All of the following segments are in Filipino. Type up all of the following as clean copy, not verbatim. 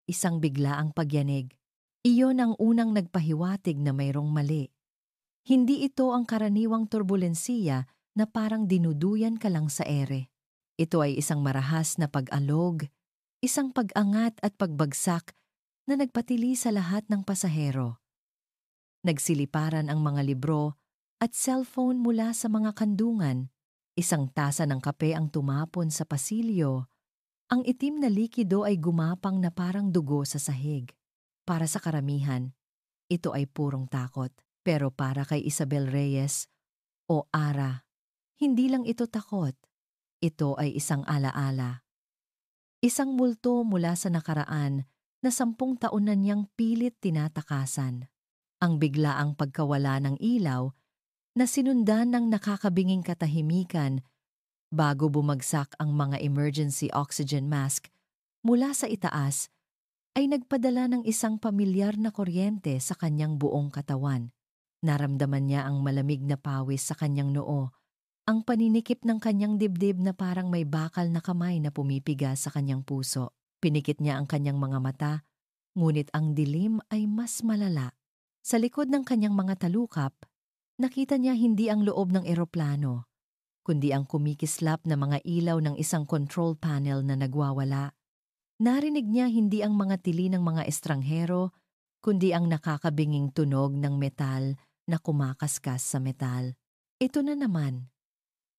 isang biglaang pagyanig. Iyon ang unang nagpahiwatig na mayroong mali. Hindi ito ang karaniwang turbulensiya na parang dinuduyan ka lang sa ere. Ito ay isang marahas na pag-alog, isang pag-angat at pagbagsak na nagpatili sa lahat ng pasahero. Nagsiliparan ang mga libro at cellphone mula sa mga kandungan. Isang tasa ng kape ang tumapon sa pasilyo. Ang itim na likido ay gumapang na parang dugo sa sahig. Para sa karamihan, ito ay purong takot. Pero para kay Isabel Reyes o Ara, hindi lang ito takot. Ito ay isang alaala. Isang multo mula sa nakaraan na 10 taon na niyang pilit tinatakasan. Ang biglaang pagkawala ng ilaw na sinundan ng nakakabinging katahimikan bago bumagsak ang mga emergency oxygen mask mula sa itaas ay nagpadala ng isang pamilyar na kuryente sa kanyang buong katawan. Naramdaman niya ang malamig na pawis sa kanyang noo, ang paninikip ng kanyang dibdib na parang may bakal na kamay na pumipiga sa kanyang puso. Pinikit niya ang kanyang mga mata, ngunit ang dilim ay mas malala. Sa likod ng kanyang mga talukap, nakita niya hindi ang loob ng eroplano, kundi ang kumikislap na mga ilaw ng isang control panel na nagwawala. Narinig niya hindi ang mga tili ng mga estranghero, kundi ang nakakabinging tunog ng metal na kumakaskas sa metal. Ito na naman.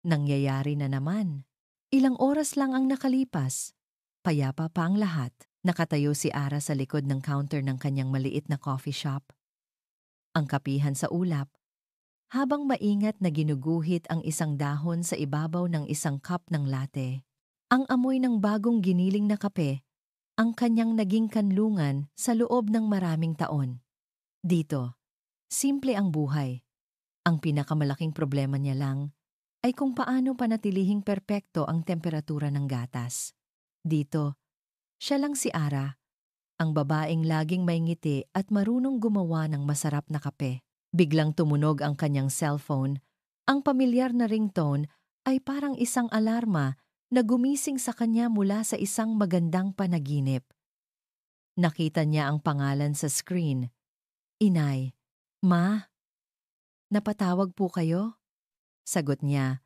Nangyayari na naman. Ilang oras lang ang nakalipas. Payapa pa ang lahat. Nakatayo si Ara sa likod ng counter ng kanyang maliit na coffee shop. Ang kapihan sa ulap. Habang maingat na ginuguhit ang isang dahon sa ibabaw ng isang cup ng latte. Ang amoy ng bagong giniling na kape, ang kanyang naging kanlungan sa loob ng maraming taon. Dito, simple ang buhay. Ang pinakamalaking problema niya lang ay kung paano panatilihing perpekto ang temperatura ng gatas. Dito, siya lang si Ara, ang babaeng laging may ngiti at marunong gumawa ng masarap na kape. Biglang tumunog ang kanyang cellphone. Ang pamilyar na ringtone ay parang isang alarma na gumising sa kanya mula sa isang magandang panaginip. Nakita niya ang pangalan sa screen. Inay, Ma, napatawag po kayo? Sagot niya,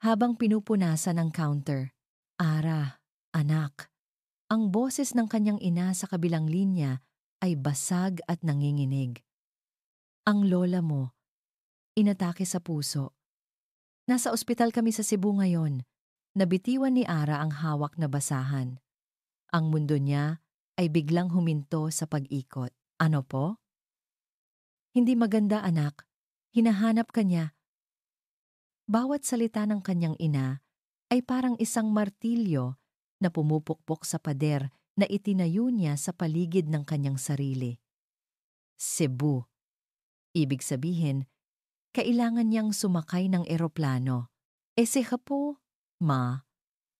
habang pinupunasan ang counter. Ara, anak. Ang boses ng kanyang ina sa kabilang linya ay basag at nanginginig. Ang lola mo, inatake sa puso. Nasa ospital kami sa Cebu ngayon. Nabitiwan ni Ara ang hawak na basahan. Ang mundo niya ay biglang huminto sa pag-ikot. Ano po? Hindi maganda, anak. Hinahanap ka niya. Bawat salita ng kanyang ina ay parang isang martilyo na pumupukpok sa pader na itinayo niya sa paligid ng kanyang sarili. Cebu. Ibig sabihin, kailangan niyang sumakay ng eroplano. Siya po, Ma.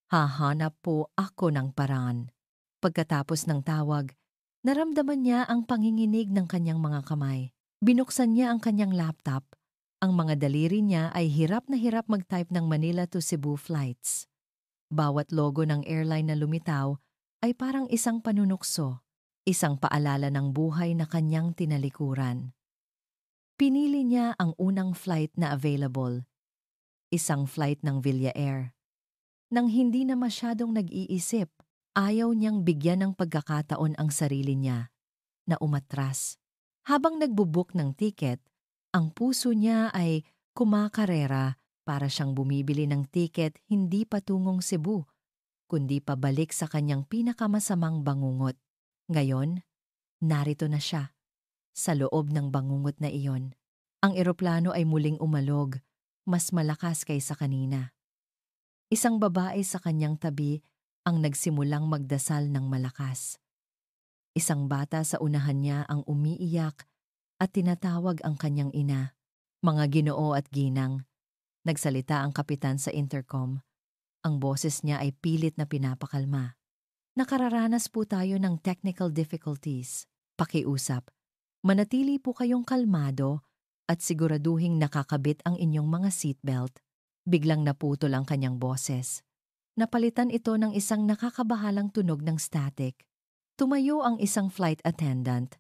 Hahanap po ako ng paraan. Pagkatapos ng tawag, naramdaman niya ang panginginig ng kanyang mga kamay. Binuksan niya ang kanyang laptop. Ang mga daliri niya ay hirap na hirap mag-type ng Manila to Cebu flights. Bawat logo ng airline na lumitaw ay parang isang panunukso, isang paalala ng buhay na kanyang tinalikuran. Pinili niya ang unang flight na available, isang flight ng Villa Air. Nang hindi na masyadong nag-iisip, ayaw niyang bigyan ng pagkakataon ang sarili niya na umatras. Habang nagbubook ng tiket, ang puso niya ay kumakarera para siyang bumibili ng tiket hindi patungong Cebu, kundi pabalik sa kanyang pinakamasamang bangungot. Ngayon, narito na siya, sa loob ng bangungot na iyon. Ang eroplano ay muling umalog, mas malakas kaysa kanina. Isang babae sa kanyang tabi ang nagsimulang magdasal ng malakas. Isang bata sa unahan niya ang umiiyak at tinatawag ang kanyang ina. Mga ginoo at ginang, nagsalita ang kapitan sa intercom. Ang boses niya ay pilit na pinapakalma. Nakararanas po tayo ng technical difficulties. Pakiusap, manatili po kayong kalmado at siguraduhing nakakabit ang inyong mga seatbelt. Biglang naputol ang kanyang boses. Napalitan ito ng isang nakakabahalang tunog ng static. Tumayo ang isang flight attendant.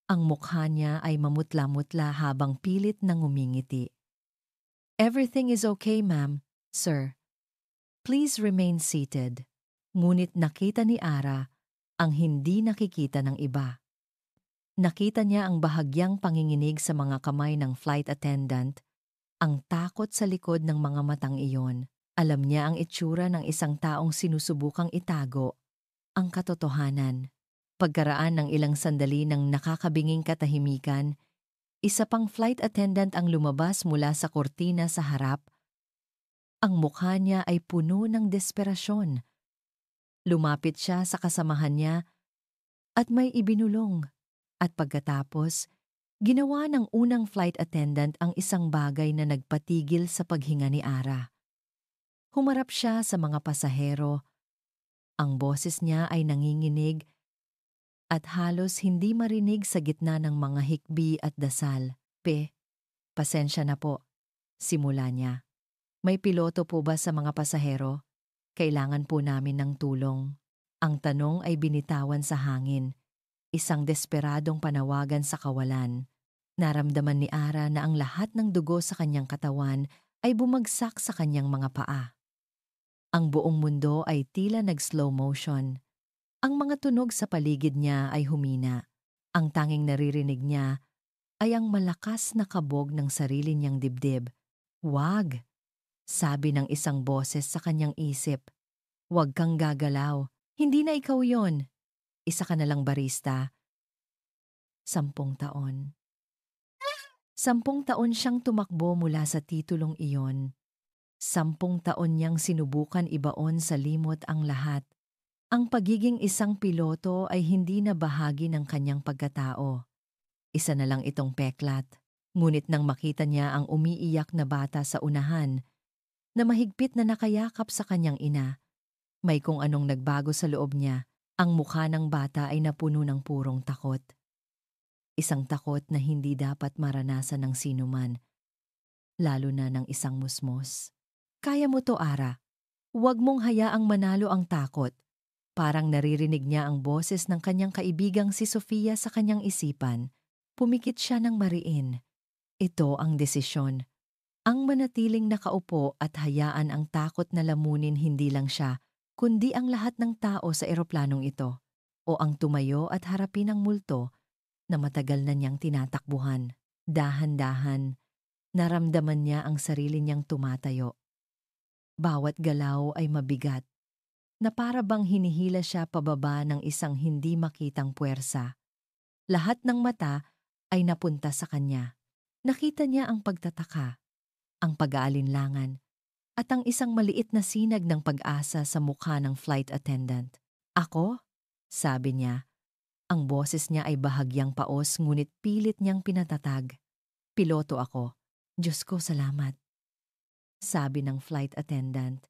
Ang mukha niya ay mamutla-mutla habang pilit na ngumingiti. "Everything is okay, ma'am, sir. Please remain seated." Ngunit nakita ni Ara ang hindi nakikita ng iba. Nakita niya ang bahagyang panginginig sa mga kamay ng flight attendant, ang takot sa likod ng mga matang iyon. Alam niya ang itsura ng isang taong sinusubukang itago ang katotohanan. Pagkaraan ng ilang sandali ng nakakabinging katahimikan, isa pang flight attendant ang lumabas mula sa kortina sa harap. Ang mukha niya ay puno ng desperasyon. Lumapit siya sa kasamahan niya at may ibinulong. At pagkatapos, ginawa ng unang flight attendant ang isang bagay na nagpatigil sa paghinga ni Ara. Humarap siya sa mga pasahero. Ang boses niya ay nanginginig at halos hindi marinig sa gitna ng mga hikbi at dasal. Pasensya na po," simula niya. "May piloto po ba sa mga pasahero? Kailangan po namin ng tulong." Ang tanong ay binitawan sa hangin, isang desperadong panawagan sa kawalan. Naramdaman ni Ara na ang lahat ng dugo sa kanyang katawan ay bumagsak sa kanyang mga paa. Ang buong mundo ay tila nag-slow motion. Ang mga tunog sa paligid niya ay humina. Ang tanging naririnig niya ay ang malakas na kabog ng sarili niyang dibdib. "Wag," sabi ng isang boses sa kanyang isip. "Wag kang gagalaw. Hindi na ikaw yon. Isa ka na lang barista." 10 taon. 10 taon siyang tumakbo mula sa titulong iyon. 10 taon niyang sinubukan ibaon sa limot ang lahat. Ang pagiging isang piloto ay hindi na bahagi ng kanyang pagkatao. Isa na lang itong peklat. Ngunit nang makita niya ang umiiyak na bata sa unahan, na mahigpit na nakayakap sa kanyang ina, may kung anong nagbago sa loob niya. Ang mukha ng bata ay napuno ng purong takot. Isang takot na hindi dapat maranasan ng sinuman, lalo na ng isang musmos. "Kaya mo to, Ara. Huwag mong hayaang manalo ang takot." Parang naririnig niya ang boses ng kanyang kaibigang si Sofia sa kanyang isipan. Pumikit siya ng mariin. Ito ang desisyon. Ang manatiling nakaupo at hayaan ang takot na lamunin hindi lang siya, kundi ang lahat ng tao sa eroplanong ito. O ang tumayo at harapin ang multo na matagal na niyang tinatakbuhan. Dahan-dahan, naramdaman niya ang sarili niyang tumatayo. Bawat galaw ay mabigat, na para bang hinihila siya pababa ng isang hindi makitang puwersa. Lahat ng mata ay napunta sa kanya. Nakita niya ang pagtataka, ang pag-aalinlangan, at ang isang maliit na sinag ng pag-asa sa mukha ng flight attendant. "Ako?" sabi niya. Ang boses niya ay bahagyang paos ngunit pilit niyang pinatatag. "Piloto ako. Diyos ko, salamat," sabi ng flight attendant.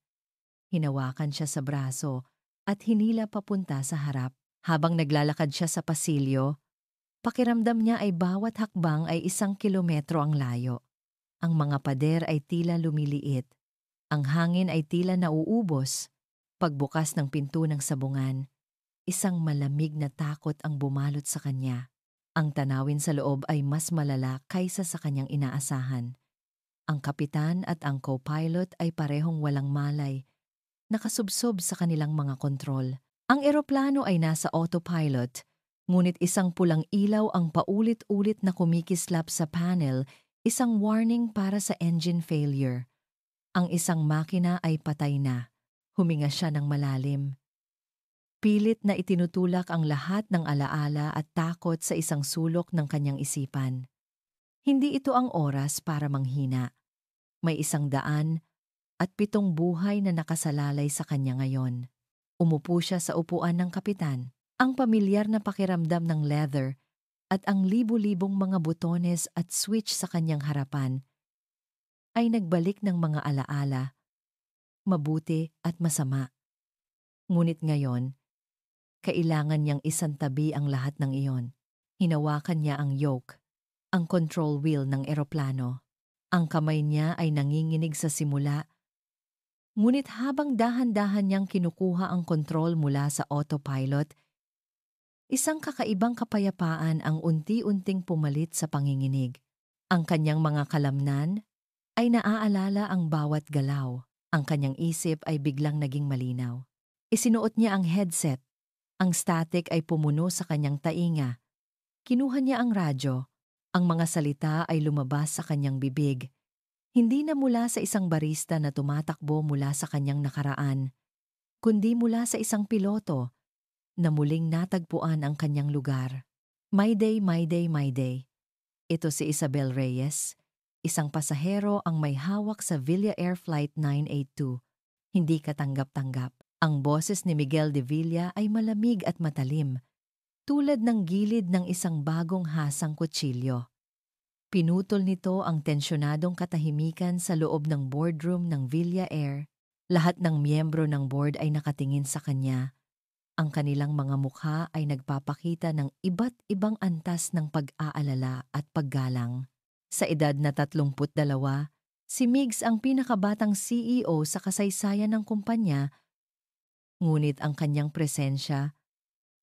Hinawakan siya sa braso at hinila papunta sa harap. Habang naglalakad siya sa pasilyo, pakiramdam niya ay bawat hakbang ay 1 kilometro ang layo. Ang mga pader ay tila lumiliit. Ang hangin ay tila nauubos. Pagbukas ng pinto ng sabungan, isang malamig na takot ang bumalot sa kanya. Ang tanawin sa loob ay mas malala kaysa sa kanyang inaasahan. Ang kapitan at ang co-pilot ay parehong walang malay, nakasubsob sa kanilang mga kontrol. Ang eroplano ay nasa autopilot, ngunit isang pulang ilaw ang paulit-ulit na kumikislap sa panel, isang warning para sa engine failure. Ang isang makina ay patay na. Huminga siya ng malalim. Pilit na itinutulak ang lahat ng alaala at takot sa isang sulok ng kanyang isipan. Hindi ito ang oras para manghina. May 107 buhay na nakasalalay sa kanya ngayon. Umupo siya sa upuan ng kapitan. Ang pamilyar na pakiramdam ng leather at ang libu-libong mga butones at switch sa kanyang harapan ay nagbalik ng mga alaala, mabuti at masama. Ngunit ngayon, kailangan niyang isantabi ang lahat ng iyon. Hinawakan niya ang yoke, ang control wheel ng eroplano. Ang kamay niya ay nanginginig sa simula, ngunit habang dahan-dahan niyang kinukuha ang kontrol mula sa autopilot, Isang kakaibang kapayapaan ang unti-unting pumalit sa panginginig. Ang kanyang mga kalamnan ay naaalala ang bawat galaw. Ang kanyang isip ay biglang naging malinaw. Isinuot niya ang headset. Ang static ay pumuno sa kanyang tainga. Kinuha niya ang radyo. Ang mga salita ay lumabas sa kanyang bibig. Hindi na mula sa isang barista na tumatakbo mula sa kanyang nakaraan, kundi mula sa isang piloto na muling natagpuan ang kanyang lugar. Mayday, Mayday, Mayday. Ito si Isabel Reyes, isang pasahero ang may hawak sa Villa Air Flight 982. Hindi katanggap-tanggap. Ang boses ni Miguel de Villa ay malamig at matalim, tulad ng gilid ng isang bagong hasang kutsilyo. Pinutol nito ang tensyonadong katahimikan sa loob ng boardroom ng Villa Air. Lahat ng miyembro ng board ay nakatingin sa kanya. Ang kanilang mga mukha ay nagpapakita ng iba't ibang antas ng pag-aalala at paggalang. Sa edad na 32, si Migs ang pinakabatang CEO sa kasaysayan ng kumpanya, ngunit ang kanyang presensya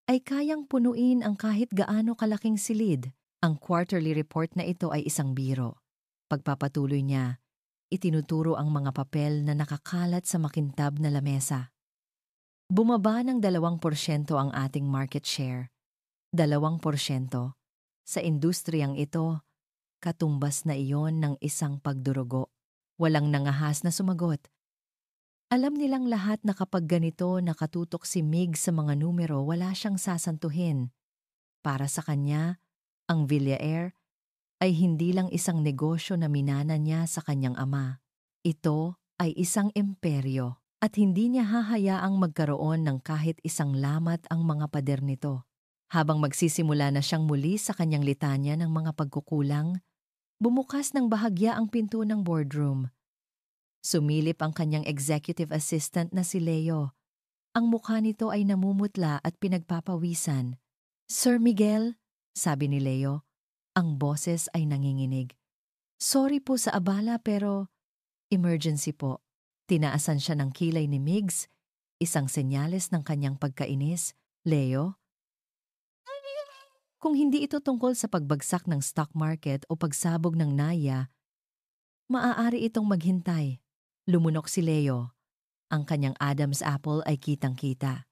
ay kayang punuin ang kahit gaano kalaking silid. Ang quarterly report na ito ay isang biro. Pagpapatuloy niya, itinuturo ang mga papel na nakakalat sa makintab na lamesa. Bumaba ng 2% ang ating market share. 2%. Sa industriyang ito, katumbas na iyon ng isang pagdurugo. Walang nangahas na sumagot. Alam nilang lahat na kapag ganito nakatutok si Mig sa mga numero, wala siyang sasantuhin. Para sa kanya, ang Villa Air ay hindi lang isang negosyo na minana niya sa kanyang ama. Ito ay isang imperyo at hindi niya hahayaang magkaroon ng kahit isang lamat ang mga pader nito. Habang magsisimula na siyang muli sa kanyang litanya ng mga pagkukulang, bumukas ng bahagya ang pinto ng boardroom. Sumilip ang kanyang executive assistant na si Leo. Ang mukha nito ay namumutla at pinagpapawisan. "Sir Miguel," sabi ni Leo, ang boses ay nanginginig. "Sorry po sa abala pero emergency po." Tinaasan siya ng kilay ni Migs, isang senyales ng kanyang pagkainis. "Leo, kung hindi ito tungkol sa pagbagsak ng stock market o pagsabog ng Naya, maaari itong maghintay." Lumunok si Leo. Ang kanyang Adam's apple ay kitang-kita.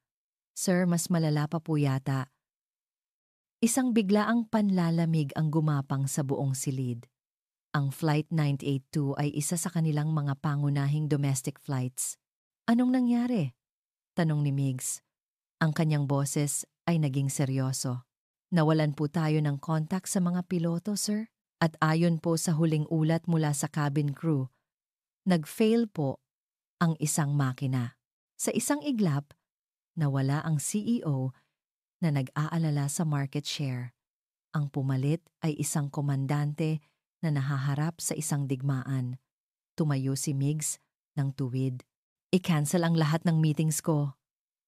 "Sir, mas malala pa po yata." Isang biglaang panlalamig ang gumapang sa buong silid. Ang Flight 982 ay isa sa kanilang mga pangunahing domestic flights. "Anong nangyari?" tanong ni Migs. Ang kanyang boses ay naging seryoso. "Nawalan po tayo ng contact sa mga piloto, sir. At ayon po sa huling ulat mula sa cabin crew, nag-fail po ang isang makina. Sa isang iglap, nawala ang CEO na nag-aalala sa market share. Ang pumalit ay isang komandante na nahaharap sa isang digmaan. Tumayo si Migs ng tuwid. "I-cancel ang lahat ng meetings ko,"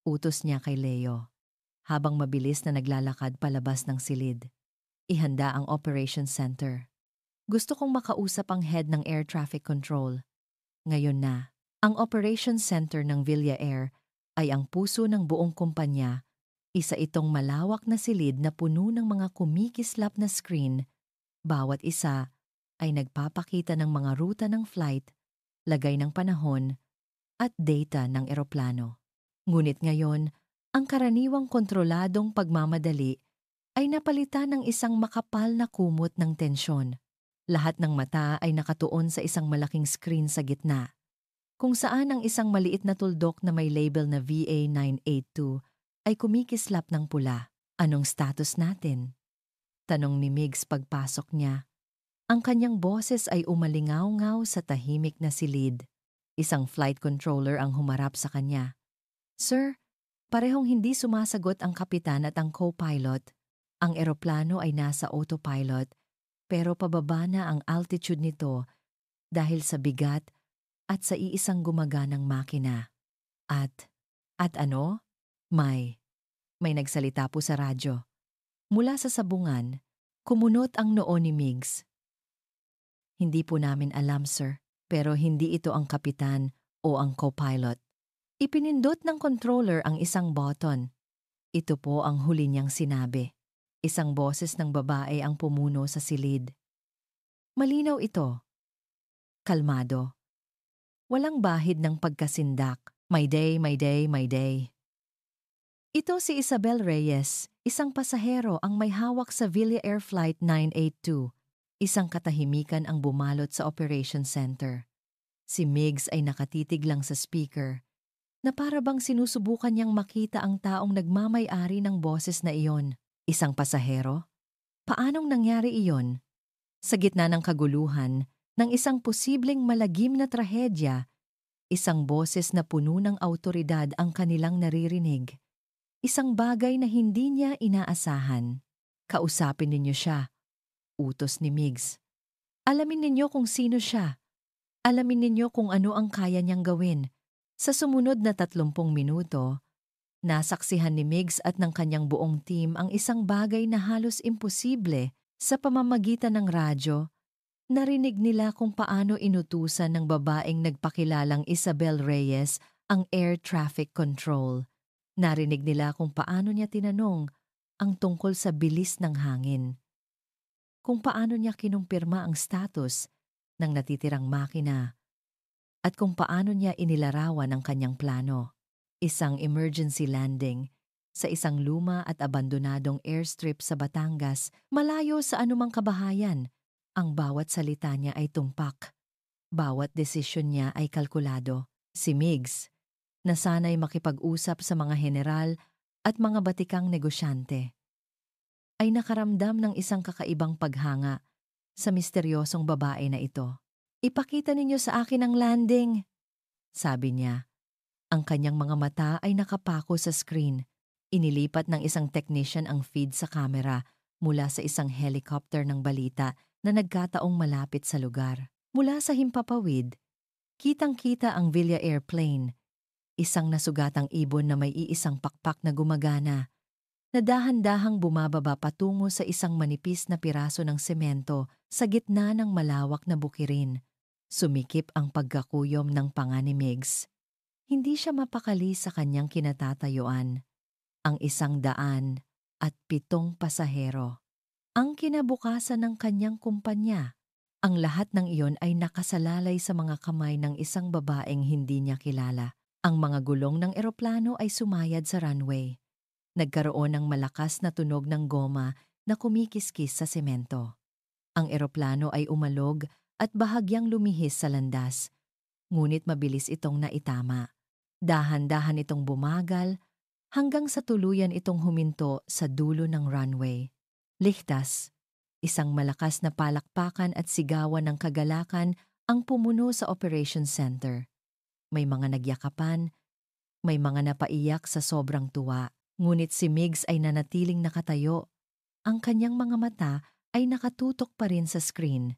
utos niya kay Leo, habang mabilis na naglalakad palabas ng silid. "Ihanda ang operations center. Gusto kong makausap ang head ng air traffic control. Ngayon na." Ang operations center ng Villa Air ay ang puso ng buong kumpanya. Isa itong malawak na silid na puno ng mga kumikislap na screen. Bawat isa ay nagpapakita ng mga ruta ng flight, lagay ng panahon, at data ng eroplano. Ngunit ngayon, ang karaniwang kontroladong pagmamadali ay napalitan ng isang makapal na kumot ng tensyon. Lahat ng mata ay nakatuon sa isang malaking screen sa gitna, kung saan ang isang maliit na tuldok na may label na VA982 ay kumikislap ng pula. "Anong status natin?" tanong ni Migs pagpasok niya. Ang kanyang boses ay umalingaw-ngaw sa tahimik na silid. Isang flight controller ang humarap sa kanya. "Sir, parehong hindi sumasagot ang kapitan at ang co-pilot. Ang eroplano ay nasa autopilot, pero pababa na ang altitude nito dahil sa bigat at sa iisang gumaganang makina. At ano? May nagsalita po sa radyo. Mula sa sabungan, kumunot ang noo ni Migs. "Hindi po namin alam, sir, pero hindi ito ang kapitan o ang co-pilot." Ipinindot ng controller ang isang button. Ito po ang huli niyang sinabi. Isang boses ng babae ang pumuno sa silid. Malinaw ito. Kalmado. Walang bahid ng pagkasindak. My day, my day, my day. Ito si Isabel Reyes, isang pasahero ang may hawak sa Villa Air Flight 982. Isang katahimikan ang bumalot sa operation center. Si Migs ay nakatitig lang sa speaker, na para bang sinusubukan niyang makita ang taong nagmamay-ari ng boses na iyon. Isang pasahero? Paanong nangyari iyon? Sa gitna ng kaguluhan, ng isang posibleng malagim na trahedya, isang boses na puno ng awtoridad ang kanilang naririnig. Isang bagay na hindi niya inaasahan. Kausapin ninyo siya. Utos ni Migs. Alamin ninyo kung sino siya. Alamin ninyo kung ano ang kaya niyang gawin. Sa sumunod na 30 minuto, nasaksihan ni Migs at ng kanyang buong team ang isang bagay na halos imposible sa pamamagitan ng radyo. Narinig nila kung paano inutusan ng babaeng nagpakilalang Isabel Reyes ang air traffic control. Narinig nila kung paano niya tinanong ang tungkol sa bilis ng hangin. Kung paano niya kinumpirma ang status ng natitirang makina at kung paano niya inilarawan ang kanyang plano. Isang emergency landing sa isang luma at abandonadong airstrip sa Batangas, malayo sa anumang kabahayan. Ang bawat salita niya ay tumpak. Bawat desisyon niya ay kalkulado. Si Migs, na sana'y makipag-usap sa mga general at mga batikang negosyante, ay nakaramdam ng isang kakaibang paghanga sa misteryosong babae na ito. Ipakita ninyo sa akin ang landing, sabi niya. Ang kanyang mga mata ay nakapako sa screen. Inilipat ng isang technician ang feed sa kamera mula sa isang helicopter ng balita na nagkataong malapit sa lugar. Mula sa himpapawid, kitang-kita ang Villa Airplane, isang nasugatang ibon na may iisang pakpak na gumagana, na dahan-dahang bumababa patungo sa isang manipis na piraso ng semento sa gitna ng malawak na bukirin. Sumikip ang pagkakuyom ng panga ni Migs. Hindi siya mapakali sa kanyang kinatatayuan. Ang 107 pasahero. Ang kinabukasan ng kanyang kumpanya. Ang lahat ng iyon ay nakasalalay sa mga kamay ng isang babaeng hindi niya kilala. Ang mga gulong ng eroplano ay sumayad sa runway. Nagkaroon ng malakas na tunog ng goma na kumikiskis sa semento. Ang eroplano ay umalog at bahagyang lumihis sa landas, ngunit mabilis itong naitama. Dahan-dahan itong bumagal hanggang sa tuluyan itong huminto sa dulo ng runway. Ligtas, isang malakas na palakpakan at sigawan ng kagalakan ang pumuno sa operation center. May mga nagyakapan, may mga napaiyak sa sobrang tuwa, ngunit si Migs ay nanatiling nakatayo. Ang kanyang mga mata ay nakatutok pa rin sa screen.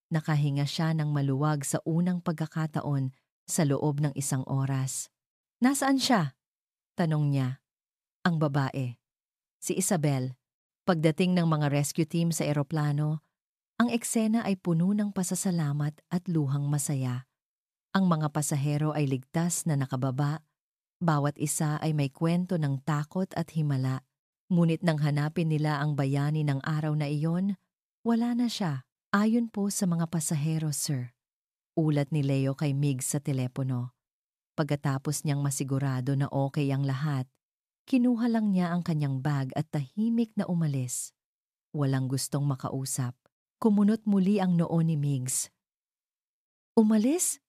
Nakahinga siya ng maluwag sa unang pagkakataon sa loob ng 1 oras. Nasaan siya? Tanong niya. Ang babae. Si Isabel. Pagdating ng mga rescue team sa eroplano, ang eksena ay puno ng pasasalamat at luhang masaya. Ang mga pasahero ay ligtas na nakababa, bawat isa ay may kwento ng takot at himala. Ngunit nang hanapin nila ang bayani ng araw na iyon, wala na siya. Ayon po sa mga pasahero, sir. Ulat ni Leo kay Migs sa telepono. Pagkatapos niyang masigurado na okay ang lahat, kinuha lang niya ang kanyang bag at tahimik na umalis. Walang gustong makausap. Kumunot muli ang noo ni Migs. Umalis?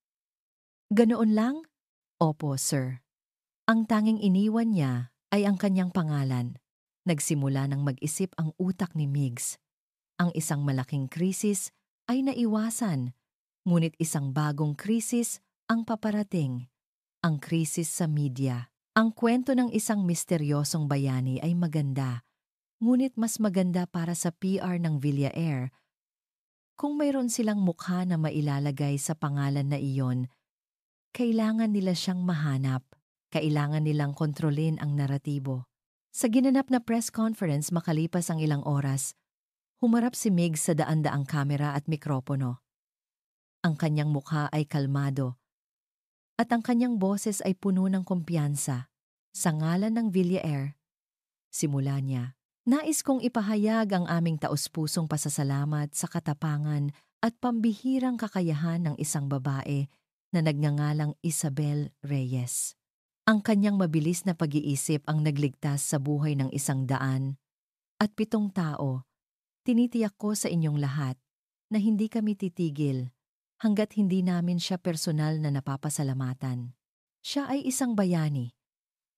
Ganoon lang? Opo, sir. Ang tanging iniwan niya ay ang kanyang pangalan. Nagsimula ng mag-isip ang utak ni Migs. Ang isang malaking krisis ay naiwasan, ngunit isang bagong krisis ang paparating. Ang krisis sa media. Ang kwento ng isang misteryosong bayani ay maganda, ngunit mas maganda para sa PR ng Villa Air kung mayroon silang mukha na mailalagay sa pangalan na iyon. Kailangan nila siyang mahanap. Kailangan nilang kontrolin ang naratibo. Sa ginanap na press conference makalipas ang ilang oras, humarap si Migs sa daan-daang kamera at mikropono. Ang kanyang mukha ay kalmado at ang kanyang boses ay puno ng kumpiyansa. Sa ngalan ng Villa Air, Simula niya, nais kong ipahayag ang aming taus-pusong pasasalamat sa katapangan at pambihirang kakayahan ng isang babae na nagngangalang Isabel Reyes. Ang kanyang mabilis na pag-iisip ang nagligtas sa buhay ng 107 tao. Tinitiyak ko sa inyong lahat na hindi kami titigil hanggat hindi namin siya personal na napapasalamatan. Siya ay isang bayani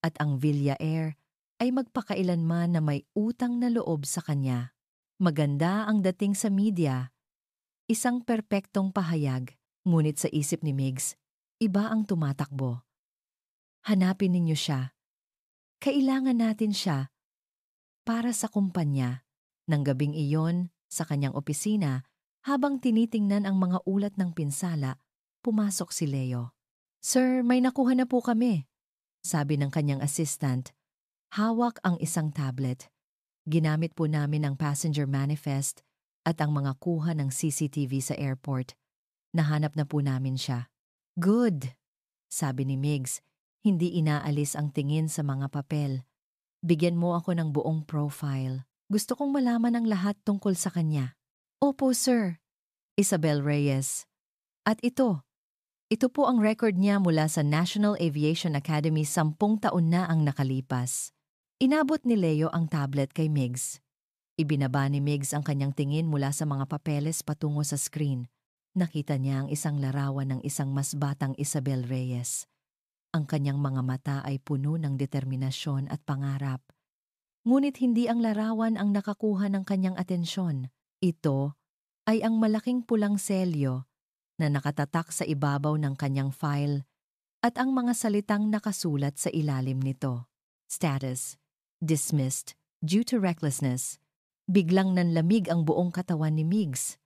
at ang Villair ay magpakailanman na may utang na loob sa kanya. Maganda ang dating sa media, isang perpektong pahayag, ngunit sa isip ni Migs, iba ang tumatakbo. Hanapin ninyo siya. Kailangan natin siya para sa kumpanya. Nang gabing iyon, sa kanyang opisina, habang tinitingnan ang mga ulat ng pinsala, pumasok si Leo. "Sir, may nakuha na po kami," sabi ng kanyang assistant. Hawak ang isang tablet. "Ginamit po namin ang passenger manifest at ang mga kuha ng CCTV sa airport. Nahanap na po namin siya." "Good," sabi ni Migs, hindi inaalis ang tingin sa mga papel. "Bigyan mo ako ng buong profile. Gusto kong malaman ang lahat tungkol sa kanya." "Opo, sir." Isabel Reyes. "At ito po ang record niya mula sa National Aviation Academy, 10 taon na ang nakalipas." Inabot ni Leo ang tablet kay Migs. Ibinaba ni Migs ang kanyang tingin mula sa mga papeles patungo sa screen. Nakita niya ang isang larawan ng isang mas batang Isabel Reyes. Ang kanyang mga mata ay puno ng determinasyon at pangarap. Ngunit hindi ang larawan ang nakakuha ng kanyang atensyon. Ito ay ang malaking pulang selyo na nakatatak sa ibabaw ng kanyang file at ang mga salitang nakasulat sa ilalim nito. Status: dismissed due to recklessness. Biglang nanlamig ang buong katawan ni Migs.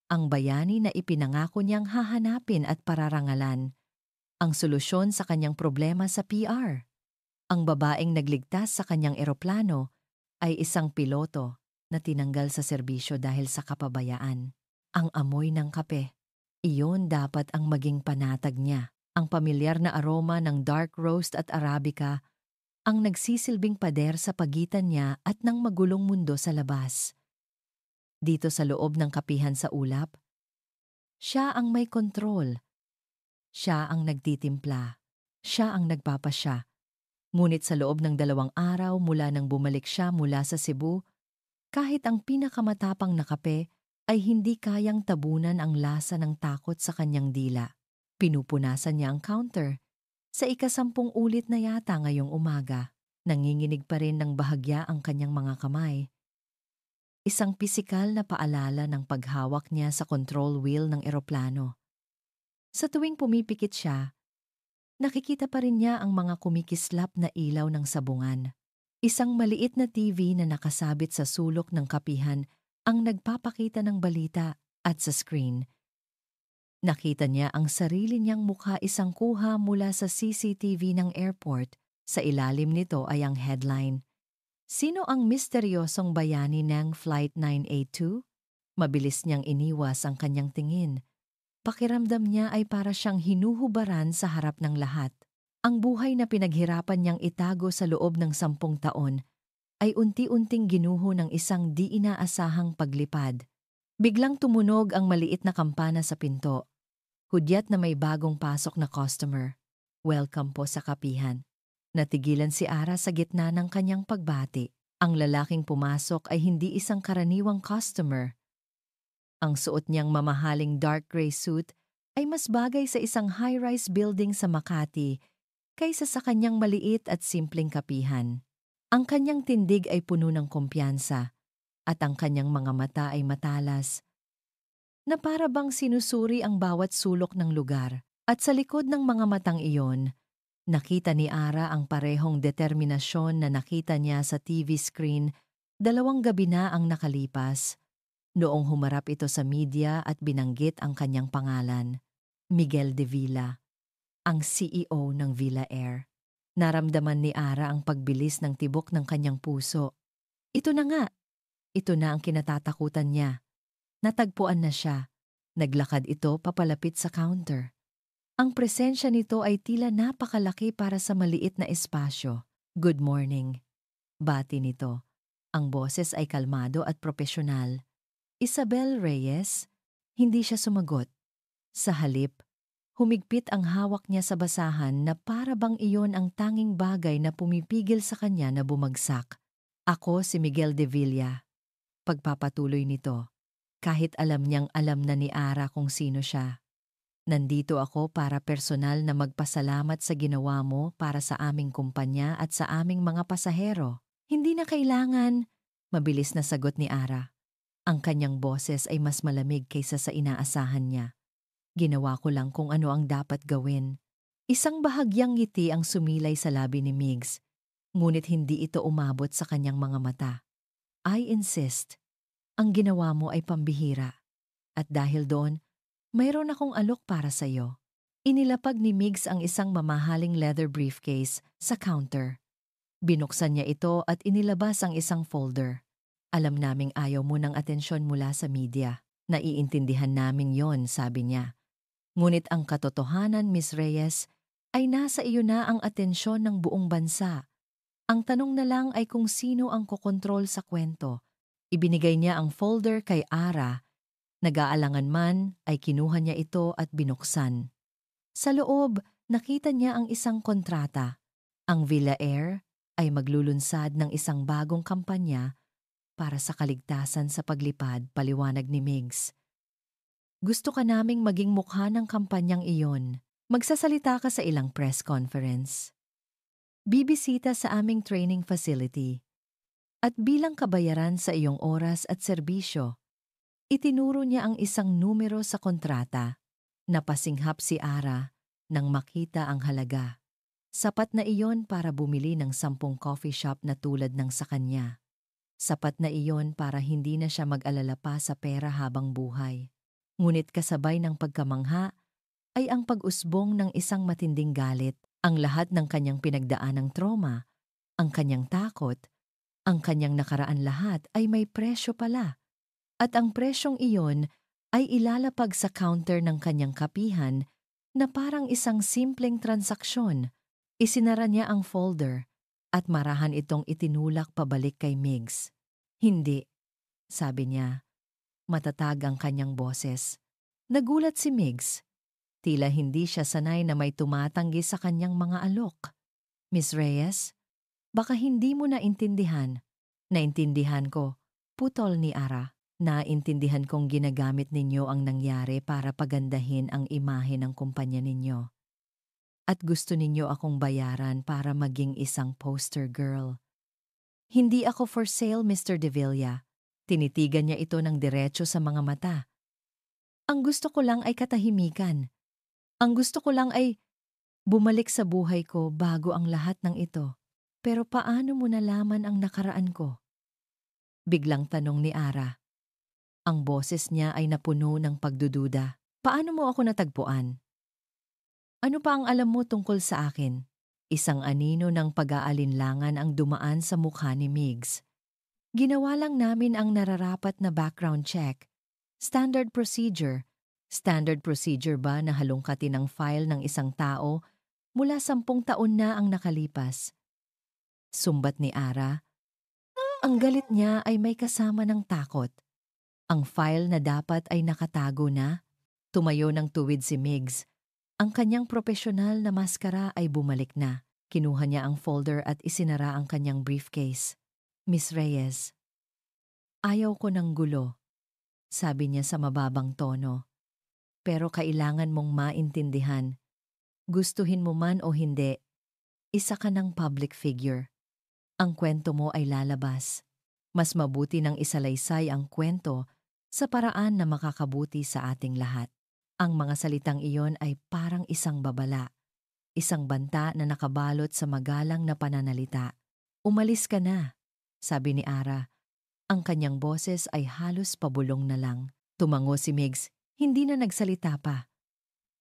Ang bayani na ipinangako niyang hahanapin at pararangalan. Ang solusyon sa kanyang problema sa PR. Ang babaeng nagligtas sa kanyang eroplano ay isang piloto na tinanggal sa serbisyo dahil sa kapabayaan. Ang amoy ng kape. Iyon dapat ang maging panatag niya. Ang pamilyar na aroma ng dark roast at arabica ang nagsisilbing pader sa pagitan niya at ng magulong mundo sa labas. Dito sa loob ng kapihan sa ulap, siya ang may kontrol. Siya ang nagtitimpla. Siya ang nagpapasya. Ngunit sa loob ng 2 araw mula nang bumalik siya mula sa Cebu, kahit ang pinakamatapang na kape ay hindi kayang tabunan ang lasa ng takot sa kanyang dila. Pinupunasan niya ang counter. Sa 10 ulit na yata ngayong umaga, nanginginig pa rin ng bahagya ang kanyang mga kamay. Isang pisikal na paalala ng paghawak niya sa control wheel ng eroplano. Sa tuwing pumipikit siya, nakikita pa rin niya ang mga kumikislap na ilaw ng sabungan. Isang maliit na TV na nakasabit sa sulok ng kapihan ang nagpapakita ng balita at sa screen. Nakita niya ang sarili niyang mukha isang kuha mula sa CCTV ng airport. Sa ilalim nito ay ang headline. Sino ang misteryosong bayani ng Flight 982? Mabilis niyang iniwas ang kanyang tingin. Pakiramdam niya ay para siyang hinuhubaran sa harap ng lahat. Ang buhay na pinaghirapan niyang itago sa loob ng 10 taon ay unti-unting ginuho ng isang di inaasahang paglipad. Biglang tumunog ang maliit na kampana sa pinto. Hudyat na may bagong pasok na customer. "Welcome po sa kapihan." Natigilan si Ara sa gitna ng kanyang pagbati. Ang lalaking pumasok ay hindi isang karaniwang customer. Ang suot niyang mamahaling dark gray suit ay mas bagay sa isang high-rise building sa Makati kaysa sa kanyang maliit at simpleng kapihan. Ang kanyang tindig ay puno ng kumpiyansa at ang kanyang mga mata ay matalas na para bang sinusuri ang bawat sulok ng lugar. At sa likod ng mga matang iyon, nakita ni Ara ang parehong determinasyon na nakita niya sa TV screen 2 gabi na ang nakalipas. Noong humarap ito sa media at binanggit ang kanyang pangalan, Miguel de Villa, ang CEO ng Villair. Naramdaman ni Ara ang pagbilis ng tibok ng kanyang puso. Ito na nga, ito na ang kinatatakutan niya. Natagpuan na siya. Naglakad ito papalapit sa counter. Ang presensya nito ay tila napakalaki para sa maliit na espasyo. "Good morning." Bati nito. Ang boses ay kalmado at propesyonal. Isabel Reyes? Hindi siya sumagot. Sa halip, humigpit ang hawak niya sa basahan na para bang iyon ang tanging bagay na pumipigil sa kanya na bumagsak. Ako si Miguel de Villa. Pagpapatuloy nito, kahit alam niyang alam na ni Ara kung sino siya. Nandito ako para personal na magpasalamat sa ginawa mo para sa aming kumpanya at sa aming mga pasahero. Hindi na kailangan, mabilis na sagot ni Ara. Ang kanyang boses ay mas malamig kaysa sa inaasahan niya. Ginawa ko lang kung ano ang dapat gawin. Isang bahagyang ngiti ang sumilay sa labi ni Migs, ngunit hindi ito umabot sa kanyang mga mata. I insist. Ang ginawa mo ay pambihira. At dahil doon, mayroon akong alok para sa iyo. Inilapag ni Migs ang isang mamahaling leather briefcase sa counter. Binuksan niya ito at inilabas ang isang folder. Alam naming ayaw mo ng atensyon mula sa media. Naiintindihan namin yon, sabi niya. Ngunit ang katotohanan, Miss Reyes, ay nasa iyo na ang atensyon ng buong bansa. Ang tanong na lang ay kung sino ang kokontrol sa kwento. Ibinigay niya ang folder kay Ara. Nag-aalangan man ay kinuha niya ito at binuksan. Sa loob, nakita niya ang isang kontrata. Ang Villa Air ay maglulunsad ng isang bagong kampanya para sa kaligtasan sa paglipad, paliwanag ni Migs. Gusto ka naming maging mukha ng kampanyang iyon. Magsasalita ka sa ilang press conference. Bibisita sa aming training facility. At bilang kabayaran sa iyong oras at serbisyo, itinuro niya ang isang numero sa kontrata. Napasinghap si Ara nang makita ang halaga. Sapat na iyon para bumili ng 10 coffee shop na tulad ng sa kanya. Sapat na iyon para hindi na siya mag-alala pa sa pera habang buhay. Ngunit kasabay ng pagkamangha ay ang pag-usbong ng isang matinding galit, ang lahat ng kanyang pinagdaanang trauma, ang kanyang takot, ang kanyang nakaraan lahat ay may presyo pala. At ang presyong iyon ay ilalapag sa counter ng kanyang kapihan na parang isang simpleng transaksyon. Isinara niya ang folder at marahan itong itinulak pabalik kay Migs. Hindi, sabi niya. Matatag ang kanyang boses. Nagulat si Migs. Tila hindi siya sanay na may tumatanggi sa kanyang mga alok. Miss Reyes, baka hindi mo naintindihan. Naintindihan ko, putol ni Ara. Naintindihan kong ginagamit ninyo ang nangyari para pagandahin ang imahe ng kumpanya ninyo. At gusto ninyo akong bayaran para maging isang poster girl. Hindi ako for sale, Mr. De Villa. Tinitigan niya ito ng diretso sa mga mata. Ang gusto ko lang ay katahimikan. Ang gusto ko lang ay bumalik sa buhay ko bago ang lahat ng ito. Pero paano mo nalaman ang nakaraan ko? Biglang tanong ni Ara. Ang boses niya ay napuno ng pagdududa. Paano mo ako natagpuan? Ano pa ang alam mo tungkol sa akin? Isang anino ng pag-aalinlangan ang dumaan sa mukha ni Migs. Ginawa lang namin ang nararapat na background check. Standard procedure. Standard procedure ba na halongkatin ang file ng isang tao mula 10 taon na ang nakalipas? Sumbat ni Ara. Ang galit niya ay may kasama ng takot. Ang file na dapat ay nakatago na. Tumayo ng tuwid si Migs. Ang kanyang propesyonal na maskara ay bumalik na. Kinuha niya ang folder at isinara ang kanyang briefcase. Miss Reyes, ayaw ko ng gulo, sabi niya sa mababang tono. Pero kailangan mong maintindihan. Gustuhin mo man o hindi, isa ka ng public figure. Ang kwento mo ay lalabas. Mas mabuti nang isalaysay ang kwento sa paraan na makakabuti sa ating lahat. Ang mga salitang iyon ay parang isang babala. Isang banta na nakabalot sa magalang na pananalita. Umalis ka na, sabi ni Ara. Ang kanyang boses ay halos pabulong na lang. Tumango si Migs, hindi na nagsalita pa.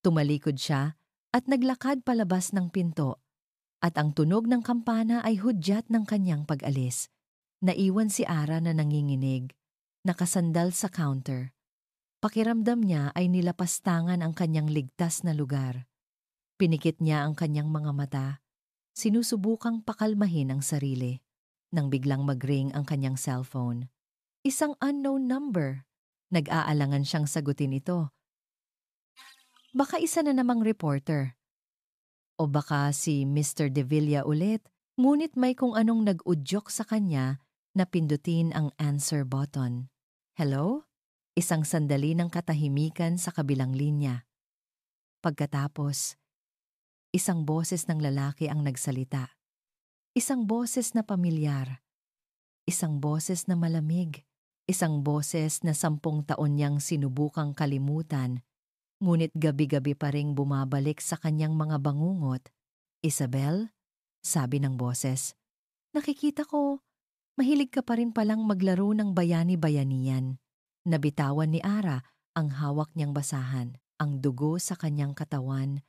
Tumalikod siya at naglakad palabas ng pinto. At ang tunog ng kampana ay hudyat ng kanyang pag-alis. Naiwan si Ara na nanginginig, nakasandal sa counter. Pakiramdam niya ay nilapastangan ang kanyang ligtas na lugar. Pinikit niya ang kanyang mga mata, sinusubukang pakalmahin ang sarili. nang biglang mag-ring ang kanyang cellphone. Isang unknown number. Nag-aalangan siyang sagutin ito. Baka isa na namang reporter. O baka si Mr. De Villa ulit. Ngunit may kung anong nag-udyok sa kanya na pindutin ang answer button. Hello? Isang sandali ng katahimikan sa kabilang linya. Pagkatapos, isang boses ng lalaki ang nagsalita. Isang boses na pamilyar. Isang boses na malamig. Isang boses na 10 taon niyang sinubukang kalimutan, ngunit gabi-gabi pa ring bumabalik sa kanyang mga bangungot. Isabel? Sabi ng boses. Nakikita ko, mahilig ka pa rin palang maglaro ng bayani-bayanian. Nabitawan ni Ara ang hawak niyang basahan. Ang dugo sa kanyang katawan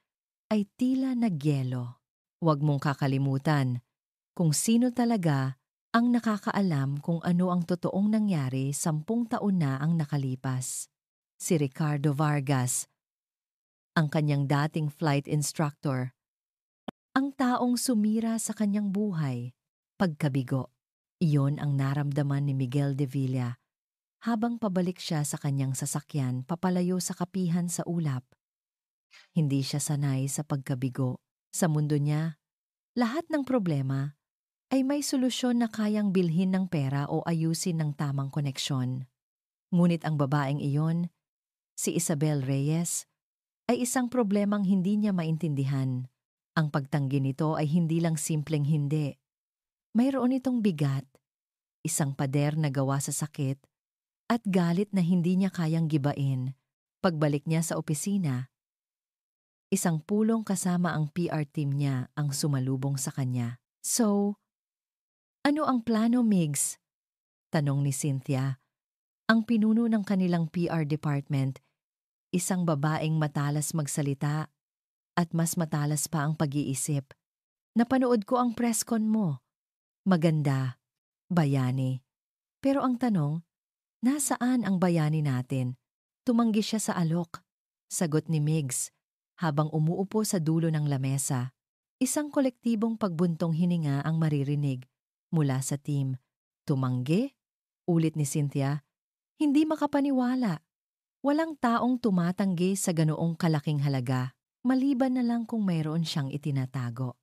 ay tila nagyelo. Huwag mong kakalimutan kung sino talaga ang nakakaalam kung ano ang totoong nangyari 10 taon na ang nakalipas. Si Ricardo Vargas, ang kanyang dating flight instructor, ang taong sumira sa kanyang buhay, pagkabigo. Iyon ang naramdaman ni Miguel de Villa habang pabalik siya sa kanyang sasakyan papalayo sa kapihan sa ulap. Hindi siya sanay sa pagkabigo. Sa mundo niya, lahat ng problema ay may solusyon na kayang bilhin ng pera o ayusin ng tamang koneksyon. Ngunit ang babaeng iyon, si Isabel Reyes, ay isang problemang hindi niya maintindihan. Ang pagtanggi nito ay hindi lang simpleng hindi. Mayroon itong bigat, isang pader na gawa sa sakit, at galit na hindi niya kayang gibain. Pagbalik niya sa opisina, isang pulong kasama ang PR team niya ang sumalubong sa kanya. So, ano ang plano, Migs? Tanong ni Cynthia, ang pinuno ng kanilang PR department, isang babaeng matalas magsalita at mas matalas pa ang pag-iisip. Napanood ko ang press con mo. Maganda, bayani. Pero ang tanong, nasaan ang bayani natin? Tumanggi siya sa alok. Sagot ni Migs habang umuupo sa dulo ng lamesa. Isang kolektibong pagbuntong hininga ang maririnig mula sa team. Tumanggi? Ulit ni Cynthia. Hindi makapaniwala. Walang taong tumatanggi sa ganoong kalaking halaga, maliban na lang kung mayroon siyang itinatago.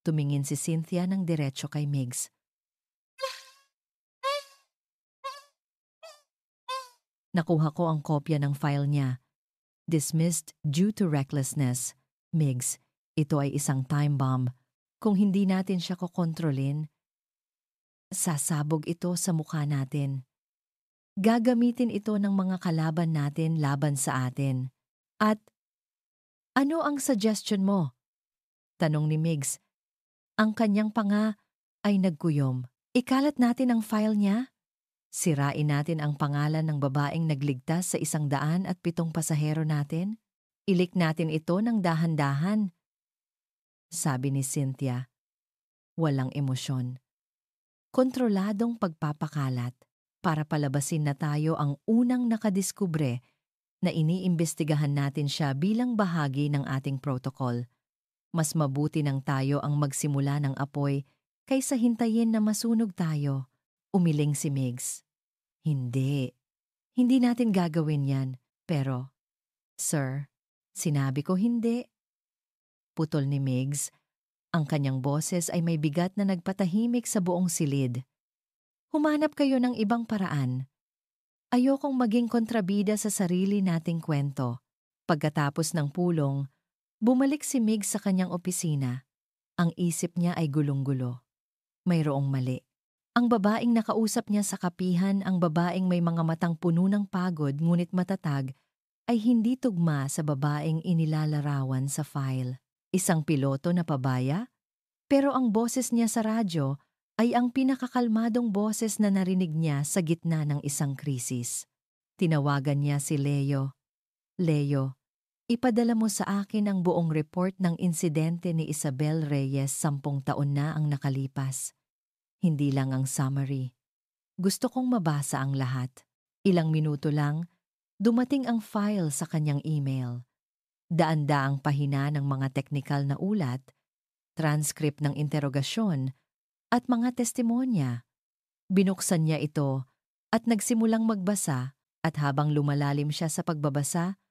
Tumingin si Cynthia ng diretso kay Migs. Nakuha ko ang kopya ng file niya. Dismissed due to recklessness. Migs, ito ay isang time bomb. Kung hindi natin siya kokontrolin, sasabog ito sa mukha natin. Gagamitin ito ng mga kalaban natin laban sa atin. At ano ang suggestion mo? Tanong ni Migs. Ang kanyang panga ay nagkuyom. Ikalat natin ang file niya? Sirain natin ang pangalan ng babaeng nagligtas sa 107 pasahero natin? Ilik natin ito ng dahan-dahan. Sabi ni Cynthia. Walang emosyon. Kontroladong pagpapakalat para palabasin na tayo ang unang nakadiskubre na iniimbestigahan natin siya bilang bahagi ng ating protocol. Mas mabuti nang tayo ang magsimula ng apoy kaysa hintayin na masunog tayo. Umiling si Migs. Hindi. Hindi natin gagawin yan. Pero, Sir, sinabi ko hindi. Putol ni Migs. Ang kanyang boses ay may bigat na nagpatahimik sa buong silid. Humanap kayo ng ibang paraan. Ayokong maging kontrabida sa sarili nating kwento. Pagkatapos ng pulong, bumalik si Migs sa kanyang opisina. Ang isip niya ay gulong-gulo. Mayroong mali. Ang babaeng nakausap niya sa kapihan, ang babaeng may mga matang puno ng pagod ngunit matatag, ay hindi tugma sa babaeng inilalarawan sa file. Isang piloto na pabaya? Pero ang boses niya sa radyo ay ang pinakakalmadong boses na narinig niya sa gitna ng isang krisis. Tinawagan niya si Leo. Leo, ipadala mo sa akin ang buong report ng insidente ni Isabel Reyes 10 taon na ang nakalipas. Hindi lang ang summary. Gusto kong mabasa ang lahat. Ilang minuto lang, dumating ang file sa kanyang email. Daan-daang pahina ng mga teknikal na ulat, transcript ng interogasyon, at mga testimonya. Binuksan niya ito at nagsimulang magbasa at habang lumalalim siya sa pagbabasa,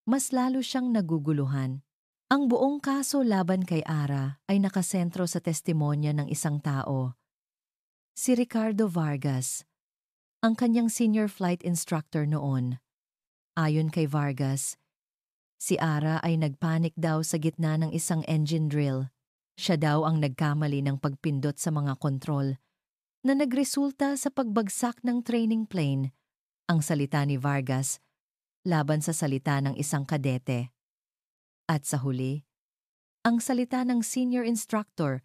mas lalo siyang naguguluhan. Ang buong kaso laban kay Ara ay nakasentro sa testimonya ng isang tao, si Ricardo Vargas, ang kanyang senior flight instructor noon. Ayon kay Vargas, si Ara ay nagpanik daw sa gitna ng isang engine drill. Siya daw ang nagkamali ng pagpindot sa mga kontrol na nagresulta sa pagbagsak ng training plane. Ang salita ni Vargas laban sa salita ng isang kadete. At sa huli, ang salita ng senior instructor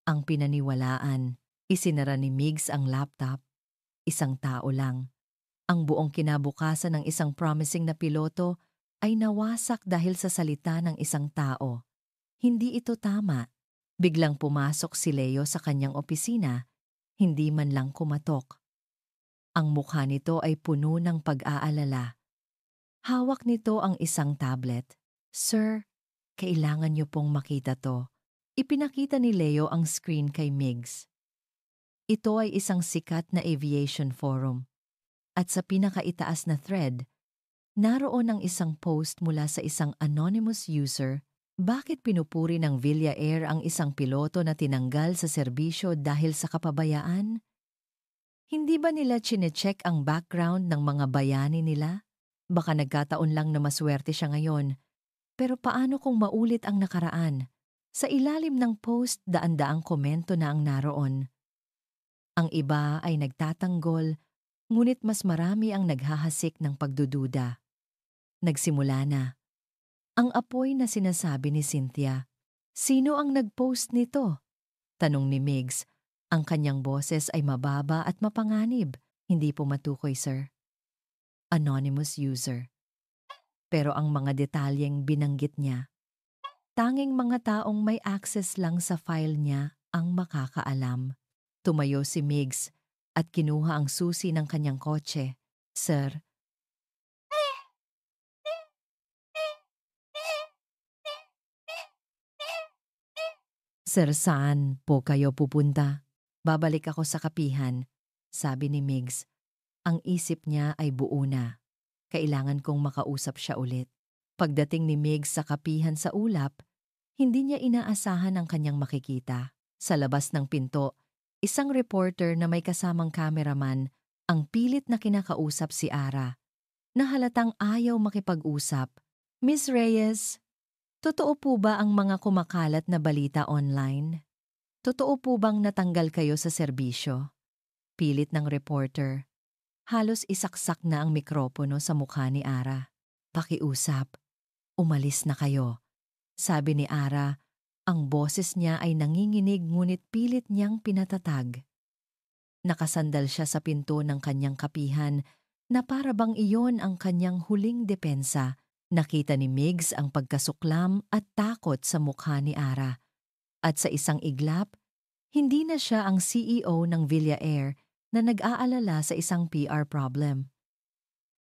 ang pinaniwalaan. Isinara ni Migs ang laptop. Isang tao lang. Ang buong kinabukasan ng isang promising na piloto ay nawasak dahil sa salita ng isang tao. Hindi ito tama. Biglang pumasok si Leo sa kanyang opisina, hindi man lang kumatok. Ang mukha nito ay puno ng pag-aalala. Hawak nito ang isang tablet. "Sir, kailangan niyo pong makita to." Ipinakita ni Leo ang screen kay Migs. Ito ay isang sikat na aviation forum. At sa pinakaitaas na thread, naroon ang isang post mula sa isang anonymous user. Bakit pinupuri ng Villa Air ang isang piloto na tinanggal sa serbisyo dahil sa kapabayaan? Hindi ba nila chinecheck ang background ng mga bayani nila? Baka nagkataon lang na maswerte siya ngayon. Pero paano kung maulit ang nakaraan? Sa ilalim ng post, daan-daang komento na ang naroon. Ang iba ay nagtatanggol, ngunit mas marami ang naghahasik ng pagdududa. Nagsimula na. Ang apoy na sinasabi ni Cynthia. "Sino ang nag-post nito?" Tanong ni Migs. Ang kanyang boses ay mababa at mapanganib. "Hindi po matukoy, sir." Anonymous user. Pero ang mga detalyeng binanggit niya, tanging mga taong may access lang sa file niya ang makakaalam. Tumayo si Migs at kinuha ang susi ng kanyang kotse. "Sir." "Sir, saan po kayo pupunta?" "Babalik ako sa kapihan," sabi ni Migs. Ang isip niya ay buo na. Kailangan kong makausap siya ulit. Pagdating ni Migs sa kapihan sa ulap, hindi niya inaasahan ang kanyang makikita. Sa labas ng pinto, isang reporter na may kasamang cameraman ang pilit na kinakausap si Ara, na halatang ayaw makipag-usap. "Miss Reyes, totoo po ba ang mga kumakalat na balita online? Totoo po bang natanggal kayo sa serbisyo?" Pilit ng reporter. Halos isaksak na ang mikropono sa mukha ni Ara. "Pakiusap, umalis na kayo," sabi ni Ara. Ang boses niya ay nanginginig ngunit pilit niyang pinatatag. Nakasandal siya sa pinto ng kanyang kapihan na para bang iyon ang kanyang huling depensa. Nakita ni Migs ang pagkasuklam at takot sa mukha ni Ara. At sa isang iglap, hindi na siya ang CEO ng Villa Air na nag-aalala sa isang PR problem.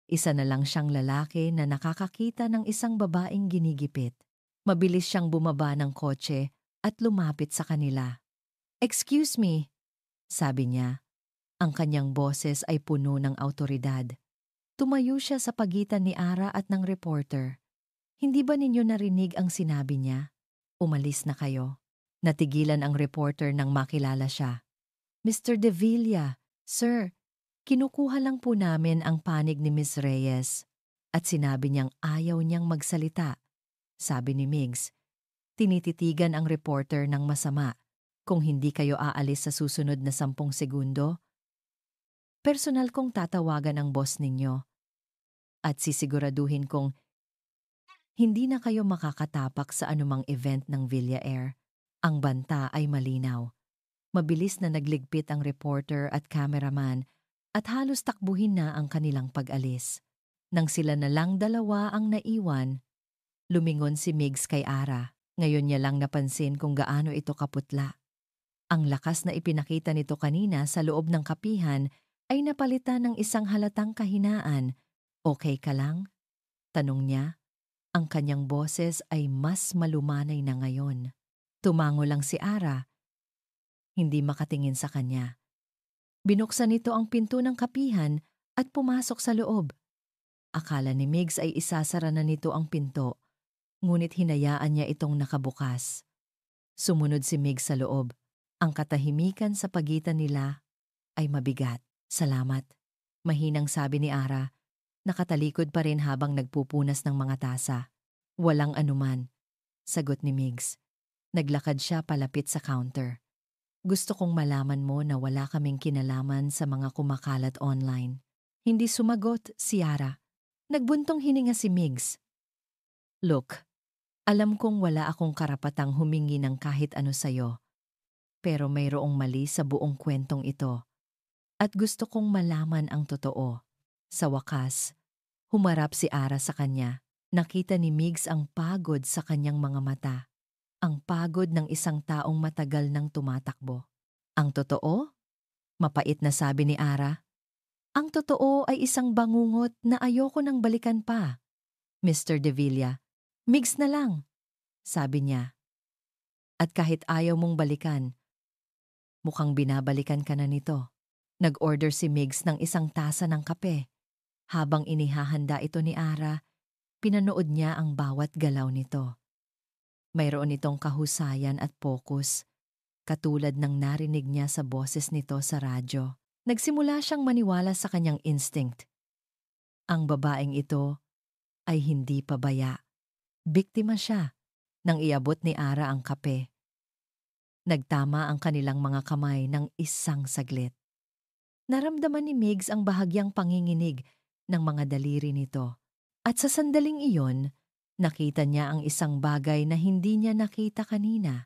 Isa na lang siyang lalaki na nakakakita ng isang babaeng ginigipit. Mabilis siyang bumaba ng kotse at lumapit sa kanila. "Excuse me," sabi niya. Ang kanyang boses ay puno ng awtoridad. Tumayo siya sa pagitan ni Ara at ng reporter. "Hindi ba ninyo narinig ang sinabi niya? Umalis na kayo." Natigilan ang reporter nang makilala siya. "Mr. De Villa, sir, kinukuha lang po namin ang panig ni Miss Reyes." At sinabi niyang ayaw niyang magsalita. Sabi ni Migs, tinititigan ang reporter ng masama. "Kung hindi kayo aalis sa susunod na 10 segundo, personal kong tatawagan ang boss ninyo at sisiguraduhin kong hindi na kayo makakatapak sa anumang event ng Villa Air." Ang banta ay malinaw. Mabilis na nagligpit ang reporter at cameraman at halos takbuhin na ang kanilang pag-alis. Nang sila na lang dalawa ang naiwan, lumingon si Migs kay Ara. Ngayon niya lang napansin kung gaano ito kaputla. Ang lakas na ipinakita nito kanina sa loob ng kapihan ay napalitan ng isang halatang kahinaan. "Okay ka lang?" tanong niya. Ang kanyang boses ay mas malumanay na ngayon. Tumango lang si Ara. hindi makatingin sa kanya. Binuksan nito ang pinto ng kapihan at pumasok sa loob. Akala ni Migs ay isasara na nito ang pinto, ngunit hinayaan niya itong nakabukas. Sumunod si Migs sa loob. Ang katahimikan sa pagitan nila ay mabigat. Salamat. Mahinang sabi ni Ara, nakatalikod pa rin habang nagpupunas ng mga tasa. Walang anuman, sagot ni Migs. Naglakad siya palapit sa counter. Gusto kong malaman mo na wala kaming kinalaman sa mga kumakalat online. Hindi sumagot si Ara. Nagbuntong hininga si Migs. Look, alam kong wala akong karapatang humingi ng kahit ano sa'yo. Pero mayroong mali sa buong kwentong ito. At gusto kong malaman ang totoo. Sa wakas, humarap si Ara sa kanya. Nakita ni Migs ang pagod sa kanyang mga mata. Ang pagod ng isang taong matagal nang tumatakbo. Ang totoo? Mapait na sabi ni Ara. Ang totoo ay isang bangungot na ayoko nang balikan pa. Mr. De Villa, Migs na lang, sabi niya. At kahit ayaw mong balikan, mukhang binabalikan ka na nito. Nag-order si Migs ng isang tasa ng kape. Habang inihahanda ito ni Ara, pinanood niya ang bawat galaw nito. Mayroon itong kahusayan at focus, katulad ng narinig niya sa boses nito sa radyo. Nagsimula siyang maniwala sa kanyang instinct. Ang babaeng ito ay hindi pabaya. Biktima siya nang iabot ni Ara ang kape. Nagtama ang kanilang mga kamay ng isang saglit. Naramdaman ni Migs ang bahagyang panginginig ng mga daliri nito. At sa sandaling iyon, nakita niya ang isang bagay na hindi niya nakita kanina,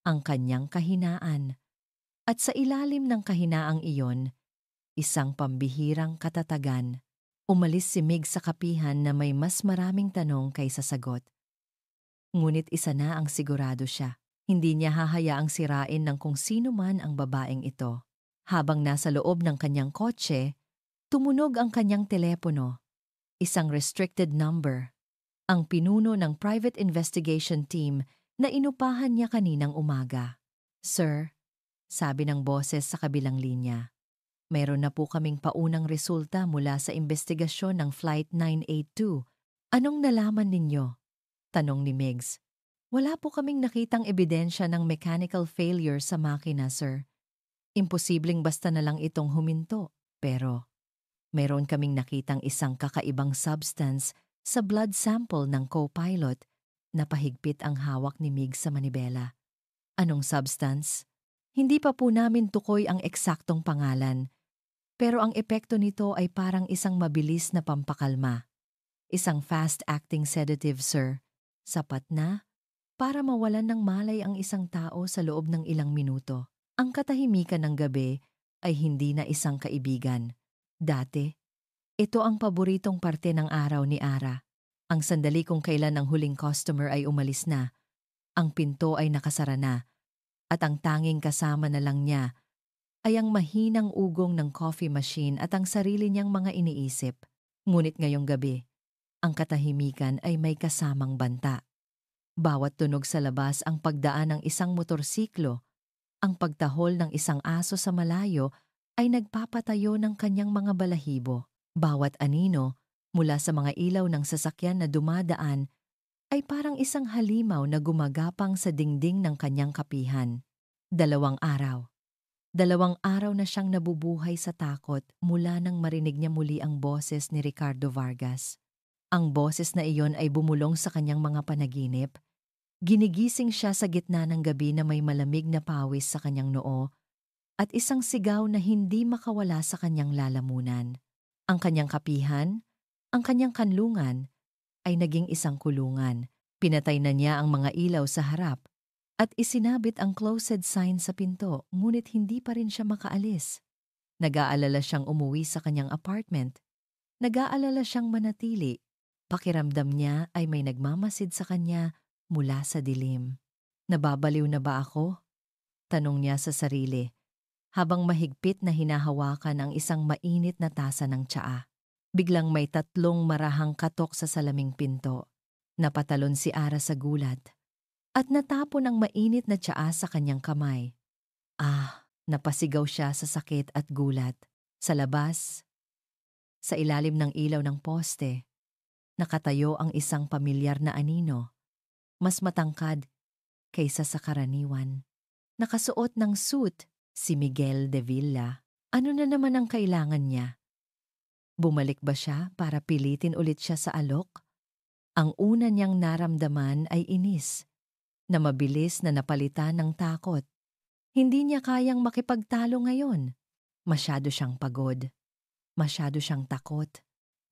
ang kanyang kahinaan. At sa ilalim ng kahinaang iyon, isang pambihirang katatagan. Umalis si Migs sa kapihan na may mas maraming tanong kaysa sagot. Ngunit isa na ang sigurado siya. Hindi niya hahayaang sirain ng kung sino man ang babaeng ito. Habang nasa loob ng kanyang kotse, tumunog ang kanyang telepono. Isang restricted number. Ang pinuno ng private investigation team na inupahan niya kaninang umaga. Sir, sabi ng boses sa kabilang linya. Mayroon na po kaming paunang resulta mula sa investigasyon ng Flight 982. Anong nalaman ninyo? Tanong ni Migs. Wala po kaming nakitang ebidensya ng mechanical failure sa makina, sir. Imposibleng basta na lang itong huminto. Pero mayroon kaming nakitang isang kakaibang substance sa blood sample ng co-pilot na pahigpit ang hawak ni Migs sa manibela. Anong substance? Hindi pa po namin tukoy ang eksaktong pangalan. Pero ang epekto nito ay parang isang mabilis na pampakalma. Isang fast-acting sedative, sir. Sapat na para mawalan ng malay ang isang tao sa loob ng ilang minuto. Ang katahimikan ng gabi ay hindi na isang kaibigan. Dati, ito ang paboritong parte ng araw ni Ara. Ang sandali kung kailan ang huling customer ay umalis na, ang pinto ay nakasara na, at ang tanging kasama na lang niya ay ang mahinang ugong ng coffee machine at ang sarili niyang mga iniisip. Ngunit ngayong gabi, ang katahimikan ay may kasamang banta. Bawat tunog sa labas ang pagdaan ng isang motorsiklo, ang pagtahol ng isang aso sa malayo ay nagpapatayo ng kanyang mga balahibo. Bawat anino mula sa mga ilaw ng sasakyan na dumadaan ay parang isang halimaw na gumagapang sa dingding ng kanyang kapihan. 2 araw. 2 araw na siyang nabubuhay sa takot mula nang marinig niya muli ang boses ni Ricardo Vargas. Ang boses na iyon ay bumulong sa kanyang mga panaginip. Ginigising siya sa gitna ng gabi na may malamig na pawis sa kanyang noo at isang sigaw na hindi makawala sa kanyang lalamunan. Ang kanyang kapihan, ang kanyang kanlungan, ay naging isang kulungan. Pinatay na niya ang mga ilaw sa harap at isinabit ang closed sign sa pinto, ngunit hindi pa rin siya makaalis. Nag-aalala siyang umuwi sa kanyang apartment. Nag-aalala siyang manatili. Pakiramdam niya ay may nagmamasid sa kanya mula sa dilim. Nababaliw na ba ako? Tanong niya sa sarili, habang mahigpit na hinahawakan ang isang mainit na tasa ng tsaa. Biglang may 3 marahang katok sa salaming pinto. Napatalon si Ara sa gulat at natapon ang mainit na tsaa sa kanyang kamay. Napasigaw siya sa sakit at gulat. Sa labas, sa ilalim ng ilaw ng poste, nakatayo ang isang pamilyar na anino, mas matangkad kaysa sa karaniwan. Nakasuot ng suit si Miguel de Villa. Ano na naman ang kailangan niya? Bumalik ba siya para pilitin ulit siya sa alok? Ang una niyang naramdaman ay inis, na mabilis na napalitan ng takot. Hindi niya kayang makipagtalo ngayon. Masyado siyang pagod. Masyado siyang takot.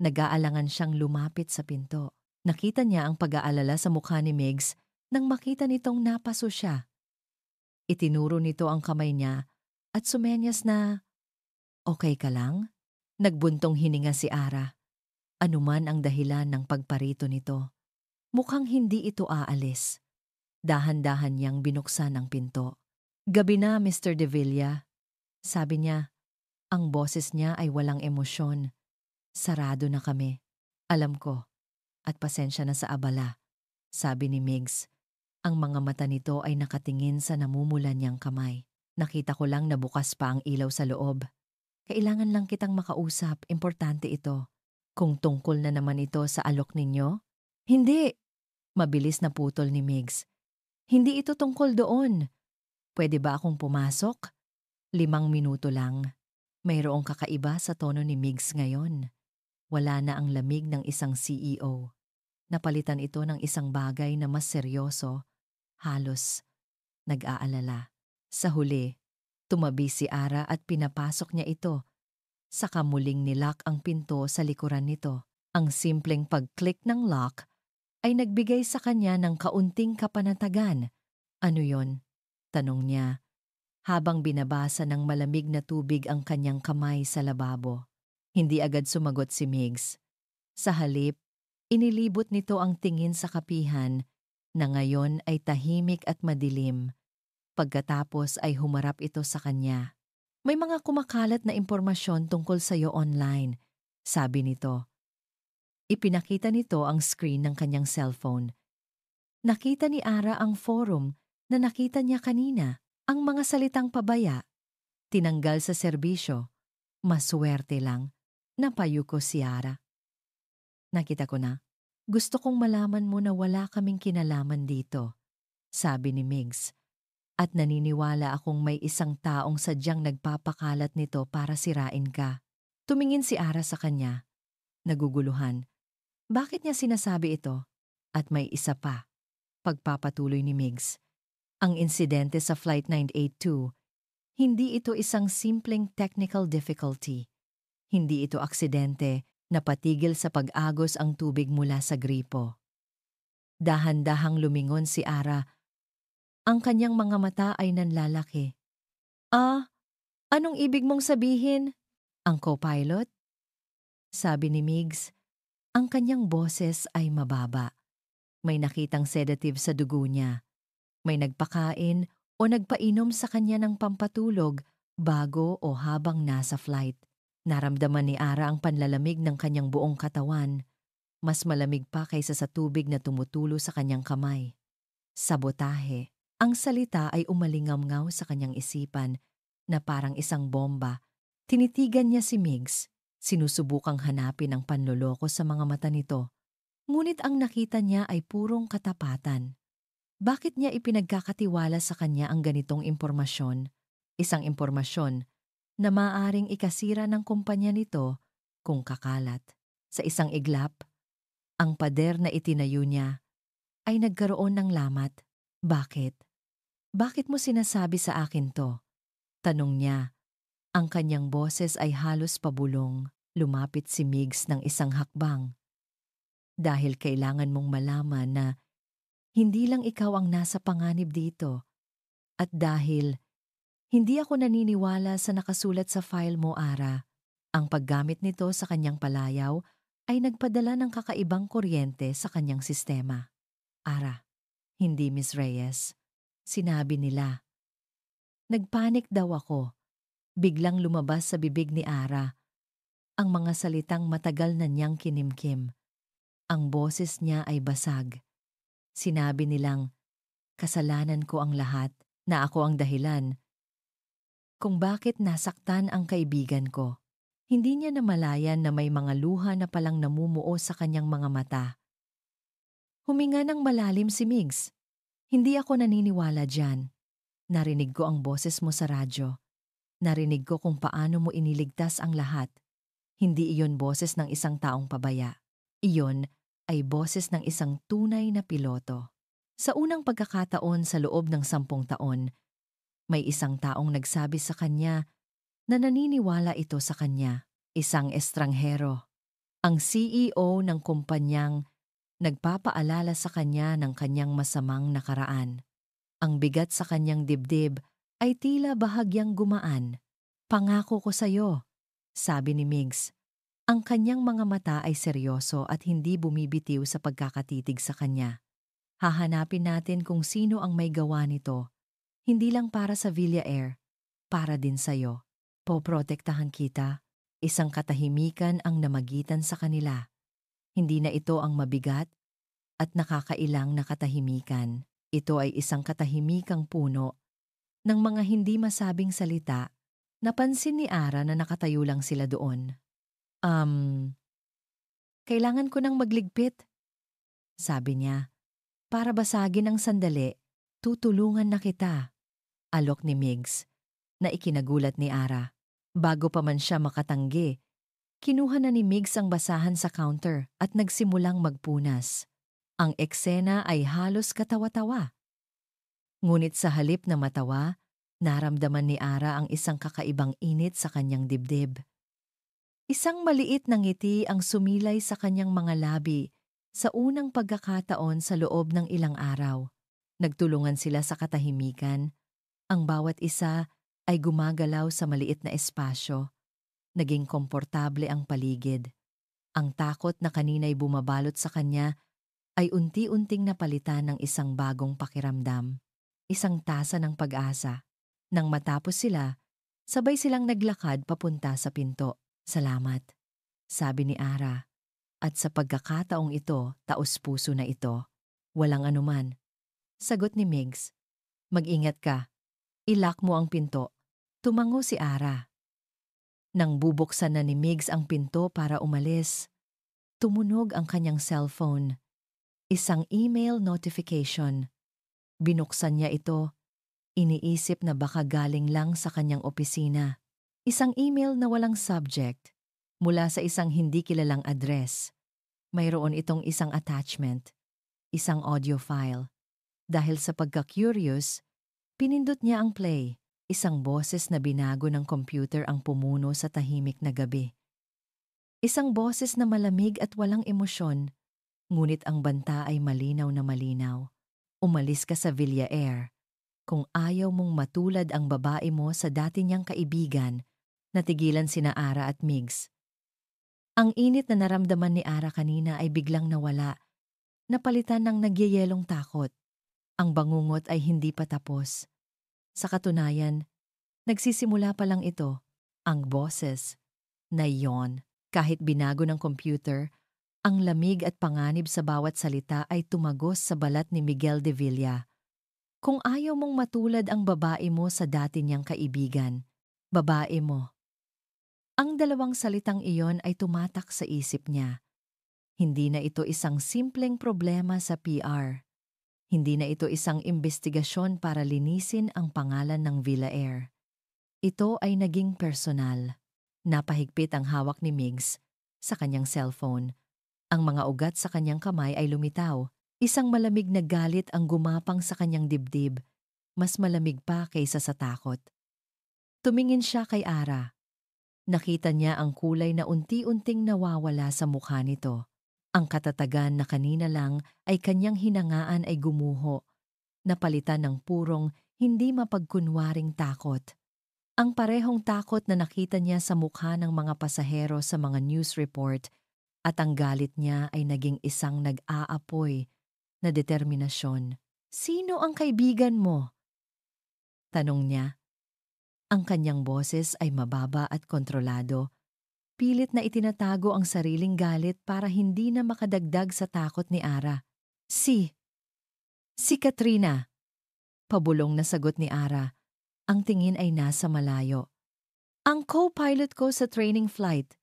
Nag-aalangan siyang lumapit sa pinto. Nakita niya ang pag-aalala sa mukha ni Migs nang makita nitong napaso siya. Itinuro nito ang kamay niya at sumenyas na, "Okay ka lang?" Nagbuntong hininga si Ara. Anuman ang dahilan ng pagparito nito, mukhang hindi ito aalis. Dahan-dahan niyang binuksan ang pinto. "Gabi na, Mr. De Villa." Sabi niya, ang boses niya ay walang emosyon. "Sarado na kami." "Alam ko, at pasensya na sa abala," sabi ni Migs. Ang mga mata nito ay nakatingin sa namumulan niyang kamay. "Nakita ko lang na bukas pa ang ilaw sa loob. Kailangan lang kitang makausap, importante ito." "Kung tungkol na naman ito sa alok ninyo?" "Hindi." Mabilis na putol ni Migs. "Hindi ito tungkol doon. Pwede ba akong pumasok? 5 minuto lang." Mayroong kakaiba sa tono ni Migs ngayon. Wala na ang lamig ng isang CEO. Napalitan ito ng isang bagay na mas seryoso, halos nag-aalala. Sa huli, tumabi si Ara at pinapasok niya ito. Saka muling nilock ang pinto sa likuran nito. Ang simpleng pag-click ng lock ay nagbigay sa kanya ng kaunting kapanatagan. "Ano yon?" tanong niya, habang binabasa ng malamig na tubig ang kanyang kamay sa lababo. Hindi agad sumagot si Migs. Sa halip, inilibot nito ang tingin sa kapihan na ngayon ay tahimik at madilim. Pagkatapos ay humarap ito sa kanya. "May mga kumakalat na impormasyon tungkol sa iyo online," sabi nito. Ipinakita nito ang screen ng kanyang cellphone. Nakita ni Ara ang forum na nakita niya kanina, ang mga salitang pabaya. "Tinanggal sa serbisyo. Maswerte lang." Napayuko si Ara. "Nakita ko na. Gusto kong malaman mo na wala kaming kinalaman dito," sabi ni Migs. "At naniniwala akong may isang taong sadyang nagpapakalat nito para sirain ka." Tumingin si Ara sa kanya, naguguluhan. Bakit niya sinasabi ito? At may isa pa. Pagpapatuloy ni Migs. Ang insidente sa Flight 982, hindi ito isang simpleng technical difficulty. Hindi ito aksidente na patigil sa pag-agos ang tubig mula sa gripo. Dahan-dahang lumingon si Ara. Ang kanyang mga mata ay nanlalaki. Anong ibig mong sabihin?" "Ang co-pilot?" sabi ni Migs. Ang kanyang boses ay mababa. May nakitang sedative sa dugo niya. May nagpakain o nagpainom sa kanya ng pampatulog bago o habang nasa flight. Naramdaman ni Ara ang panlalamig ng kanyang buong katawan. Mas malamig pa kaysa sa tubig na tumutulo sa kanyang kamay. Sabotahe. Ang salita ay umalingamngaw sa kanyang isipan na parang isang bomba. Tinitigan niya si Migs. Sinusubukang hanapin ang panloloko sa mga mata nito. Ngunit ang nakita niya ay purong katapatan. Bakit niya ipinagkakatiwala sa kanya ang ganitong impormasyon? Isang impormasyon na maaaring ikasira ng kumpanya nito kung kakalat. Sa isang iglap, ang pader na itinayo niya ay nagkaroon ng lamat. "Bakit? Bakit mo sinasabi sa akin to?" tanong niya. Ang kanyang boses ay halos pabulong. Lumapit si Migs ng isang hakbang. "Dahil kailangan mong malaman na hindi lang ikaw ang nasa panganib dito. At dahil hindi ako naniniwala sa nakasulat sa file mo, Ara. Ang paggamit nito sa kanyang palayaw ay nagpadala ng kakaibang kuryente sa kanyang sistema." "Ara, hindi Miss Reyes," sinabi nila. Nagpanik daw ako. Biglang lumabas sa bibig ni Ara ang mga salitang matagal na niyang kinimkim. Ang boses niya ay basag. Sinabi nilang, kasalanan ko ang lahat, na ako ang dahilan. kung bakit nasaktan ang kaibigan ko. Hindi niya namalayan na may mga luha na palang namumuo sa kanyang mga mata. Huminga ng malalim si Migs. Hindi ako naniniwala dyan. Narinig ko ang boses mo sa radyo. Narinig ko kung paano mo iniligtas ang lahat. Hindi iyon boses ng isang taong pabaya. Iyon ay boses ng isang tunay na piloto. Sa unang pagkakataon sa loob ng 10 taon, may isang taong nagsabi sa kanya na naniniwala ito sa kanya, isang estranghero. Ang CEO ng kumpanyang nagpapaalala sa kanya ng kanyang masamang nakaraan. Ang bigat sa kanyang dibdib ay tila bahagyang gumaan. Pangako ko sa'yo, sabi ni Migs. Ang kanyang mga mata ay seryoso at hindi bumibitiw sa pagkakatitig sa kanya. Hahanapin natin kung sino ang may gawa nito. Hindi lang para sa Villa Air, para din sa'yo. Poprotektahan kita. Isang katahimikan ang namagitan sa kanila. Hindi na ito ang mabigat at nakakailang na katahimikan. Ito ay isang katahimikang puno ng mga hindi masabing salita. Napansin ni Ara na nakatayo lang sila doon. Kailangan ko nang magligpit, sabi niya. Para basagin ang sandali, tutulungan na kita. Alok ni Migs, na ikinagulat ni Ara. Bago pa man siya makatanggi, kinuha na ni Migs ang basahan sa counter at nagsimulang magpunas. Ang eksena ay halos katawa-tawa. Ngunit sa halip na matawa, naramdaman ni Ara ang isang kakaibang init sa kanyang dibdib. Isang maliit na ngiti ang sumilay sa kanyang mga labi sa unang pagkakataon sa loob ng ilang araw. Nagtulungan sila sa katahimikan. Ang bawat isa ay gumagalaw sa maliit na espasyo. Naging komportable ang paligid. Ang takot na kanina'y bumabalot sa kanya ay unti-unting napalitan ng isang bagong pakiramdam. Isang tasa ng pag-asa. Nang matapos sila, sabay silang naglakad papunta sa pinto. Salamat, sabi ni Ara. At sa pagkakataong ito, taos-puso na ito. Walang anuman. Sagot ni Migs. Mag-ingat ka. Ilock mo ang pinto. Tumango si Ara. Nang bubuksan na ni Migs ang pinto para umalis, tumunog ang kanyang cellphone. Isang email notification. Binuksan niya ito. Iniisip na baka galing lang sa kanyang opisina. Isang email na walang subject. Mula sa isang hindi kilalang address. Mayroon itong isang attachment, isang audio file. Dahil sa pagka-curious, pinindot niya ang play, isang boses na binago ng computer ang pumuno sa tahimik na gabi. Isang boses na malamig at walang emosyon, ngunit ang banta ay malinaw na malinaw. Umalis ka sa Villa Air. Kung ayaw mong matulad ang babae mo sa dati niyang kaibigan, natigilan sina Ara at Migs. Ang init na naramdaman ni Ara kanina ay biglang nawala, napalitan ng nagyayelong takot. Ang bangungot ay hindi pa tapos. Sa katunayan, nagsisimula pa lang ito, ang boses, na iyon. Kahit binago ng computer, ang lamig at panganib sa bawat salita ay tumagos sa balat ni Miguel de Villa. Kung ayaw mong matulad ang babae mo sa dati niyang kaibigan, babae mo. Ang dalawang salitang iyon ay tumatak sa isip niya. Hindi na ito isang simpleng problema sa PR. Hindi na ito isang investigasyon para linisin ang pangalan ng Villa Air. Ito ay naging personal. Napahigpit ang hawak ni Migs sa kanyang cellphone. Ang mga ugat sa kanyang kamay ay lumitaw. Isang malamig na galit ang gumapang sa kanyang dibdib. Mas malamig pa kaysa sa takot. Tumingin siya kay Ara. Nakita niya ang kulay na unti-unting nawawala sa mukha nito. Ang katatagan na kanina lang ay kanyang hinangaan ay gumuho, napalitan ng purong hindi mapagkunwaring takot. Ang parehong takot na nakita niya sa mukha ng mga pasahero sa mga news report at ang galit niya ay naging isang nag-aapoy na determinasyon. Sino ang kaibigan mo? Tanong niya. Ang kanyang boses ay mababa at kontrolado. Pilit na itinatago ang sariling galit para hindi na makadagdag sa takot ni Ara. Si Katrina. Pabulong na sagot ni Ara. Ang tingin ay nasa malayo. Ang co-pilot ko sa training flight.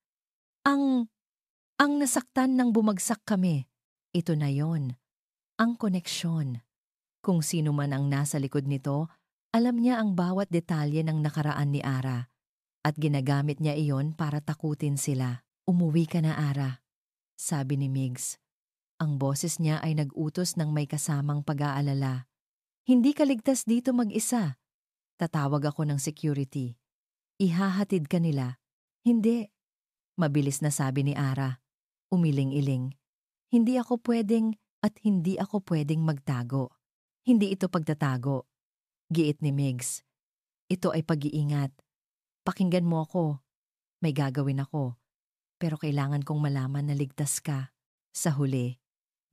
Ang, ang nasaktan nang bumagsak kami. Ito na yon, ang koneksyon. Kung sino man ang nasa likod nito, alam niya ang bawat detalye ng nakaraan ni Ara at ginagamit niya iyon para takutin sila. Umuwi ka na, Ara, sabi ni Migs. Ang boses niya ay nag-utos ng may kasamang pag-aalala. Hindi ka ligtas dito mag-isa. Tatawag ako ng security. Ihahatid ka nila. Hindi. Mabilis na sabi ni Ara. Umiling-iling. Hindi ako pwedeng magtago. Hindi ito pagtatago. Giit ni Migs. Ito ay pag-iingat. Pakinggan mo ako. May gagawin ako. Pero kailangan kong malaman na ligtas ka. Sa huli,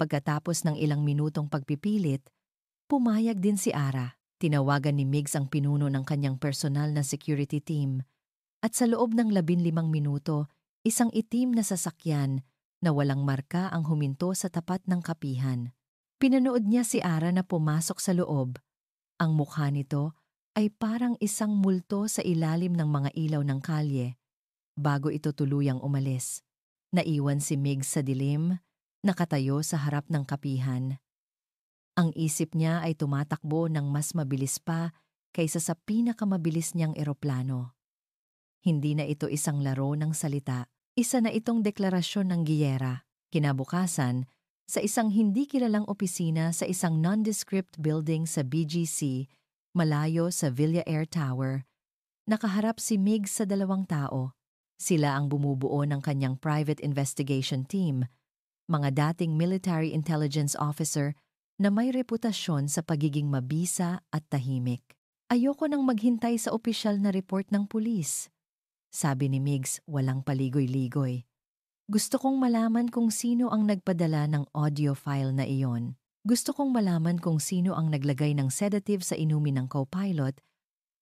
pagkatapos ng ilang minutong pagpipilit, pumayag din si Ara. Tinawagan ni Migs ang pinuno ng kanyang personal na security team. At sa loob ng 15 minuto, isang itim na sasakyan na walang marka ang huminto sa tapat ng kapihan. Pinanood niya si Ara na pumasok sa loob. Ang mukha nito ay parang isang multo sa ilalim ng mga ilaw ng kalye. Bago ito tuluyang umalis, naiwan si Migs sa dilim, nakatayo sa harap ng kapihan. Ang isip niya ay tumatakbo ng mas mabilis pa kaysa sa pinakamabilis niyang eroplano. Hindi na ito isang laro ng salita, isa na itong deklarasyon ng giyera. Kinabukasan, sa isang hindi kilalang opisina sa isang nondescript building sa BGC, malayo sa Villa Air Tower, nakaharap si Migs sa 2 tao. Sila ang bumubuo ng kanyang private investigation team, mga dating military intelligence officer na may reputasyon sa pagiging mabisa at tahimik. Ayoko nang maghintay sa opisyal na report ng pulis, sabi ni Migs walang paligoy-ligoy. Gusto kong malaman kung sino ang nagpadala ng audio file na iyon. Gusto kong malaman kung sino ang naglagay ng sedative sa inumin ng co-pilot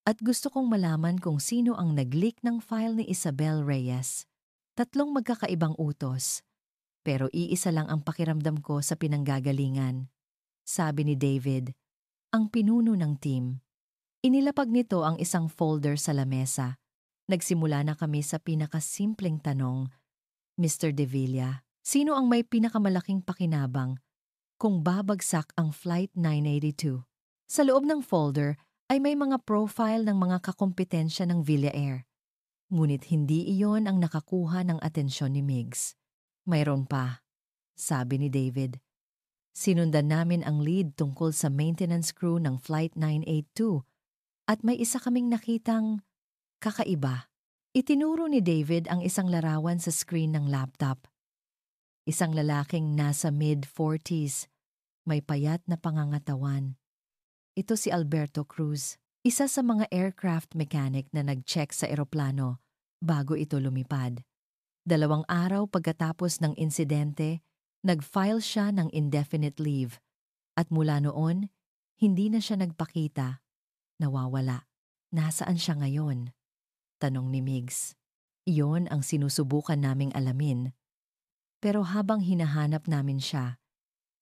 at gusto kong malaman kung sino ang nag-leak ng file ni Isabel Reyes. 3 magkakaibang utos, pero iisa lang ang pakiramdam ko sa pinanggagalingan, sabi ni David, ang pinuno ng team. Inilapag nito ang isang folder sa lamesa. Nagsimula na kami sa pinakasimpleng tanong, Mr. De Villa, sino ang may pinakamalaking pakinabang kung babagsak ang Flight 982? Sa loob ng folder ay may mga profile ng mga kakompetensya ng Villa Air. Ngunit hindi iyon ang nakakuha ng atensyon ni Migs. Mayroon pa, sabi ni David. Sinundan namin ang lead tungkol sa maintenance crew ng Flight 982 at may isa kaming nakitang kakaiba. Itinuro ni David ang isang larawan sa screen ng laptop. Isang lalaking nasa mid-40s, may payat na pangangatawan. Ito si Alberto Cruz, isa sa mga aircraft mechanic na nag-check sa eroplano bago ito lumipad. 2 araw pagkatapos ng insidente, nag-file siya ng indefinite leave at mula noon, hindi na siya nagpakita. Nawawala. Nasaan siya ngayon? Tanong ni Migs. Iyon ang sinusubukan naming alamin. Pero habang hinahanap namin siya,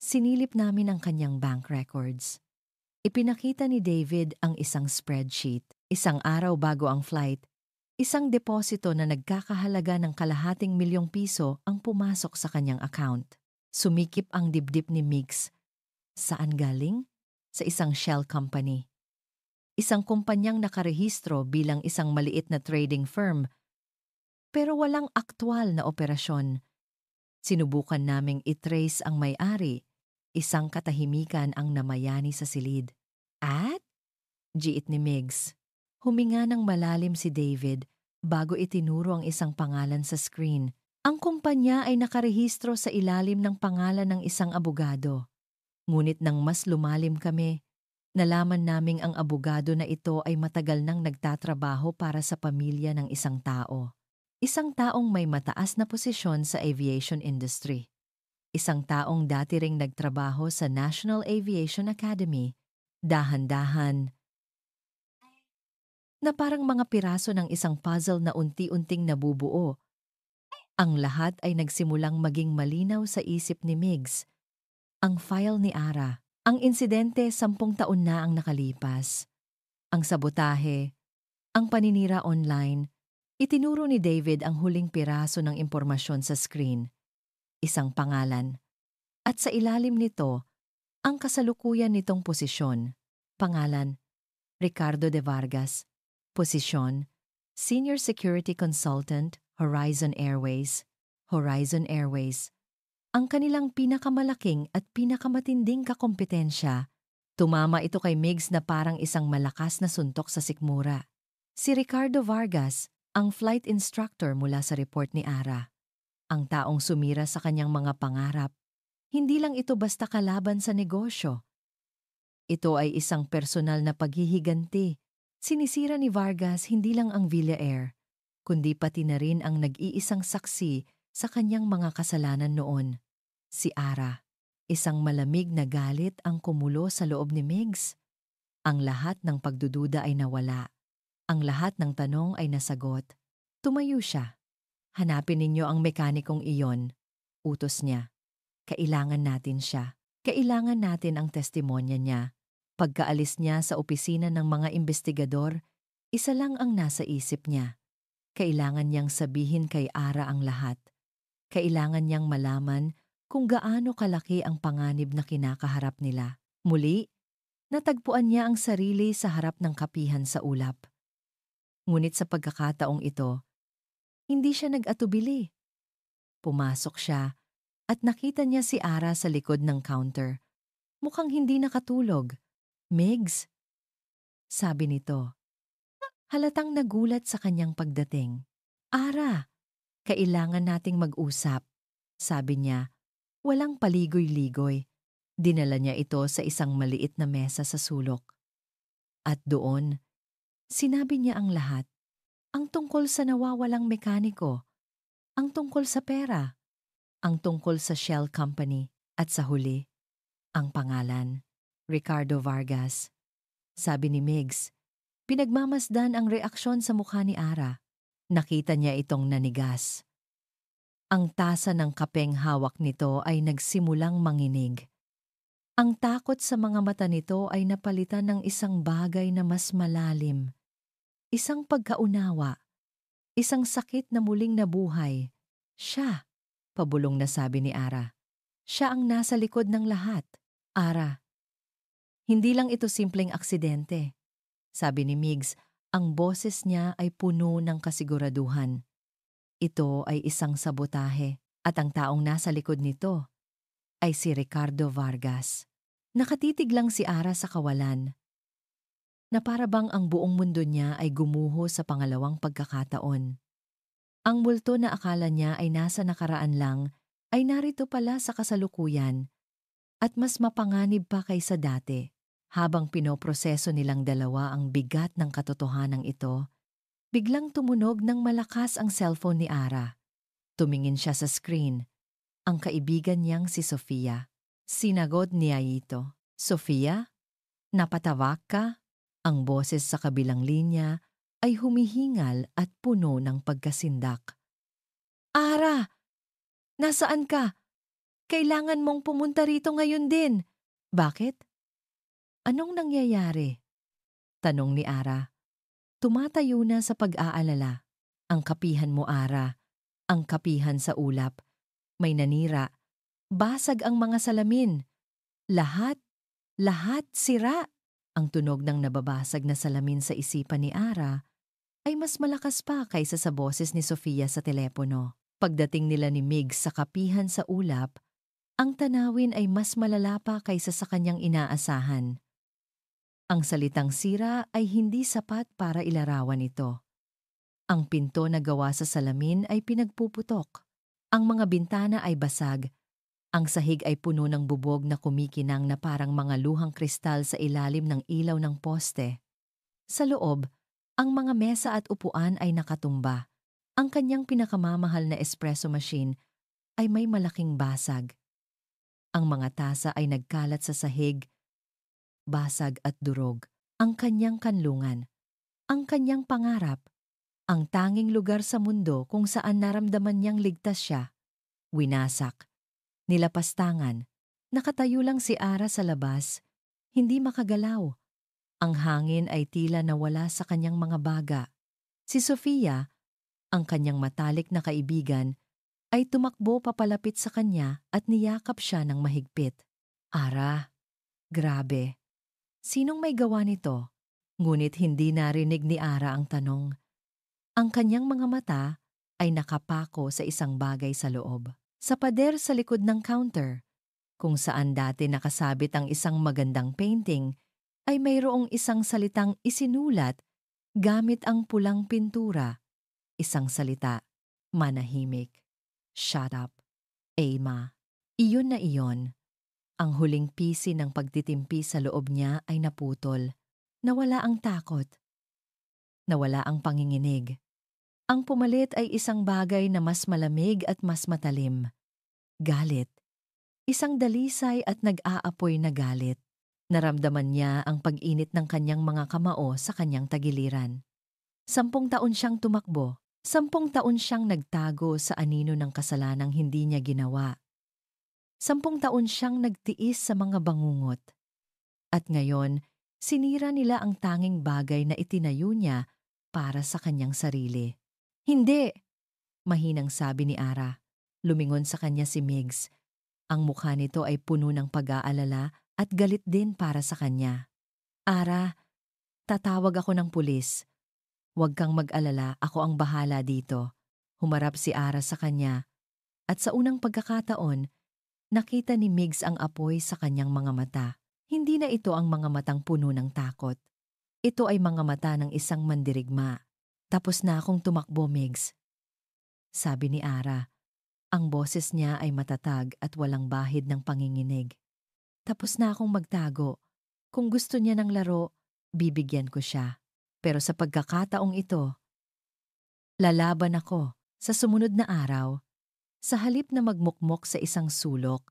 sinilip namin ang kanyang bank records. Ipinakita ni David ang isang spreadsheet. Isang araw bago ang flight, isang deposito na nagkakahalaga ng ₱250,000 ang pumasok sa kanyang account. Sumikip ang dibdib ni Migs. Saan galing? Sa isang shell company. Isang kumpanyang nakarehistro bilang isang maliit na trading firm, pero walang aktwal na operasyon. Sinubukan naming i-trace ang may-ari, isang katahimikan ang namayani sa silid. At? Giit ni Migs. Huminga ng malalim si David bago itinuro ang isang pangalan sa screen. Ang kumpanya ay nakarehistro sa ilalim ng pangalan ng isang abogado. Ngunit nang mas lumalim kami, nalaman naming ang abogado na ito ay matagal nang nagtatrabaho para sa pamilya ng isang tao. Isang taong may mataas na posisyon sa aviation industry. Isang taong dati ring nagtrabaho sa National Aviation Academy. Dahan-dahan, na parang mga piraso ng isang puzzle na unti-unting nabubuo. Ang lahat ay nagsimulang maging malinaw sa isip ni Migs. Ang file ni Ara. Ang insidente 10 taon na ang nakalipas. Ang sabotahe, ang paninira online, itinuro ni David ang huling piraso ng impormasyon sa screen, isang pangalan. At sa ilalim nito, ang kasalukuyan nitong posisyon. Pangalan, Ricardo de Vargas. Posisyon, Senior Security Consultant, Horizon Airways. Horizon Airways. Ang kanilang pinakamalaking at pinakamatinding kakompetensya. Tumama ito kay Migs na parang isang malakas na suntok sa sikmura. Si Ricardo Vargas, ang flight instructor mula sa report ni Ara. Ang taong sumira sa kanyang mga pangarap. Hindi lang ito basta kalaban sa negosyo. Ito ay isang personal na paghihiganti. Sinisira ni Vargas hindi lang ang Villair, kundi pati na rin ang nag-iisang saksi sa kanyang mga kasalanan noon. Si Ara. Isang malamig na galit ang kumulo sa loob ni Migs. Ang lahat ng pagdududa ay nawala. Ang lahat ng tanong ay nasagot. Tumayo siya. Hanapin ninyo ang mekanikong iyon. Utos niya. Kailangan natin siya. Kailangan natin ang testimonya niya. Pagkaalis niya sa opisina ng mga investigador, isa lang ang nasa isip niya. Kailangan niyang sabihin kay Ara ang lahat. Kailangan niyang malaman kung gaano kalaki ang panganib na kinakaharap nila. Muli, natagpuan niya ang sarili sa harap ng kapihan sa ulap. Ngunit sa pagkakataong ito, hindi siya nag-atubili. Pumasok siya at nakita niya si Ara sa likod ng counter. Mukhang hindi nakatulog. Migs, sabi nito. Halatang nagulat sa kanyang pagdating. Ara, kailangan nating mag-usap, sabi niya. Walang paligoy-ligoy. Dinala niya ito sa isang maliit na mesa sa sulok. At doon, sinabi niya ang lahat. Ang tungkol sa nawawalang mekaniko, ang tungkol sa pera, ang tungkol sa Shell Company, at sa huli, ang pangalan, Ricardo Vargas. Sabi ni Migs, pinagmamasdan ang reaksyon sa mukha ni Ara. Nakita niya itong nanigas. Ang tasa ng kapeng hawak nito ay nagsimulang manginig. Ang takot sa mga mata nito ay napalitan ng isang bagay na mas malalim. Isang pagkaunawa. Isang sakit na muling nabuhay. Siya, pabulong na sabi ni Ara. Siya ang nasa likod ng lahat. Ara, hindi lang ito simpleng aksidente. Sabi ni Migs, ang boses niya ay puno ng kasiguraduhan. Ito ay isang sabotahe at ang taong nasa likod nito ay si Ricardo Vargas. Nakatitig lang si Ara sa kawalan na para bang ang buong mundo niya ay gumuho sa pangalawang pagkakataon. Ang multo na akala niya ay nasa nakaraan lang ay narito pala sa kasalukuyan at mas mapanganib pa kaysa dati. Habang pinoproseso nilang dalawa ang bigat ng katotohanan ito, biglang tumunog ng malakas ang cellphone ni Ara. Tumingin siya sa screen. Ang kaibigan niyang si Sofia. Sinagot niya ito. Sofia? Napatawag ka? Ang boses sa kabilang linya ay humihingal at puno ng pagkasindak. Ara! Nasaan ka? Kailangan mong pumunta rito ngayon din. Bakit? Anong nangyayari? Tanong ni Ara. Tumatayo na sa pag-aalala. Ang kapihan mo, Ara. Ang kapihan sa ulap. May nanira. Basag ang mga salamin. Lahat sira. Ang tunog ng nababasag na salamin sa isipan ni Ara ay mas malakas pa kaysa sa boses ni Sofia sa telepono. Pagdating nila ni Migs sa kapihan sa ulap, ang tanawin ay mas malala pa kaysa sa kanyang inaasahan. Ang salitang sira ay hindi sapat para ilarawan ito. Ang pinto na gawa sa salamin ay pinagpuputok. Ang mga bintana ay basag. Ang sahig ay puno ng bubog na kumikinang na parang mga luhang kristal sa ilalim ng ilaw ng poste. Sa loob, ang mga mesa at upuan ay nakatumba. Ang kanyang pinakamamahal na espresso machine ay may malaking basag. Ang mga tasa ay nagkalat sa sahig, basag at durog. Ang kanyang kanlungan, ang kanyang pangarap, ang tanging lugar sa mundo kung saan naramdaman niyang ligtas siya. Winasak, nilapastangan, nakatayo lang si Ara sa labas, hindi makagalaw. Ang hangin ay tila nawala sa kanyang mga baga. Si Sofia, ang kanyang matalik na kaibigan, ay tumakbo papalapit sa kanya at niyakap siya ng mahigpit. Ara, grabe. Sinong may gawa nito? Ngunit hindi narinig ni Ara ang tanong. Ang kanyang mga mata ay nakapako sa isang bagay sa loob. Sa pader sa likod ng counter, kung saan dati nakasabit ang isang magandang painting, ay mayroong isang salitang isinulat gamit ang pulang pintura. Isang salita, manahimik. Shut up, Emma. Iyon na iyon. Ang huling pisi ng pagtitimpi sa loob niya ay naputol. Nawala ang takot. Nawala ang panginginig. Ang pumalit ay isang bagay na mas malamig at mas matalim. Galit. Isang dalisay at nag-aapoy na galit. Naramdaman niya ang pag-init ng kanyang mga kamao sa kanyang tagiliran. 10 taon siyang tumakbo. 10 taon siyang nagtago sa anino ng kasalanang hindi niya ginawa. 10 taon siyang nagtiis sa mga bangungot. At ngayon, sinira nila ang tanging bagay na itinayo niya para sa kanyang sarili. Hindi! Mahinang sabi ni Ara. Lumingon sa kanya si Migs. Ang mukha nito ay puno ng pag-aalala at galit din para sa kanya. Ara, tatawag ako ng pulis. Huwag kang mag-alala, ako ang bahala dito. Humarap si Ara sa kanya. At sa unang pagkakataon, nakita ni Migs ang apoy sa kanyang mga mata. Hindi na ito ang mga matang puno ng takot. Ito ay mga mata ng isang mandirigma. Tapos na akong tumakbo, Migs. Sabi ni Ara. Ang boses niya ay matatag at walang bahid ng panginginig. Tapos na akong magtago. Kung gusto niya ng laro, bibigyan ko siya. Pero sa pagkakataong ito, lalaban ako. Sa sumunod na araw, sa halip na magmukmok sa isang sulok,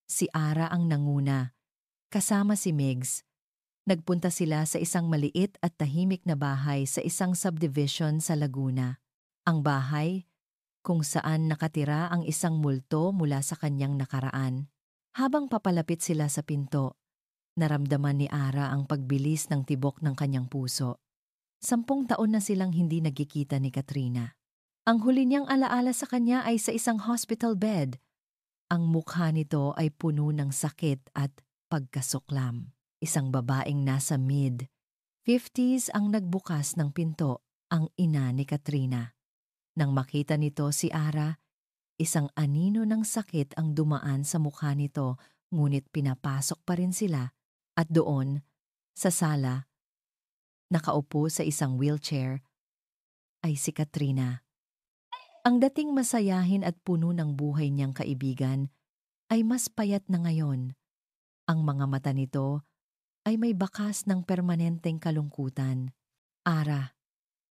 si Ara ang nanguna. Kasama si Migs. Nagpunta sila sa isang maliit at tahimik na bahay sa isang subdivision sa Laguna. Ang bahay kung saan nakatira ang isang multo mula sa kanyang nakaraan. Habang papalapit sila sa pinto, naramdaman ni Ara ang pagbilis ng tibok ng kanyang puso. 10 taon na silang hindi nagkikita ni Katrina. Ang huli niyang alaala sa kanya ay sa isang hospital bed. Ang mukha nito ay puno ng sakit at pagkasuklam. Isang babaeng nasa mid-50s ang nagbukas ng pinto, ang ina ni Katrina. Nang makita nito si Ara, isang anino ng sakit ang dumaan sa mukha nito, ngunit pinapasok pa rin sila. At doon, sa sala, nakaupo sa isang wheelchair, ay si Katrina. Ang dating masayahin at puno ng buhay niyang kaibigan ay mas payat na ngayon. Ang mga mata nito ay may bakas ng permanenteng kalungkutan. Ara,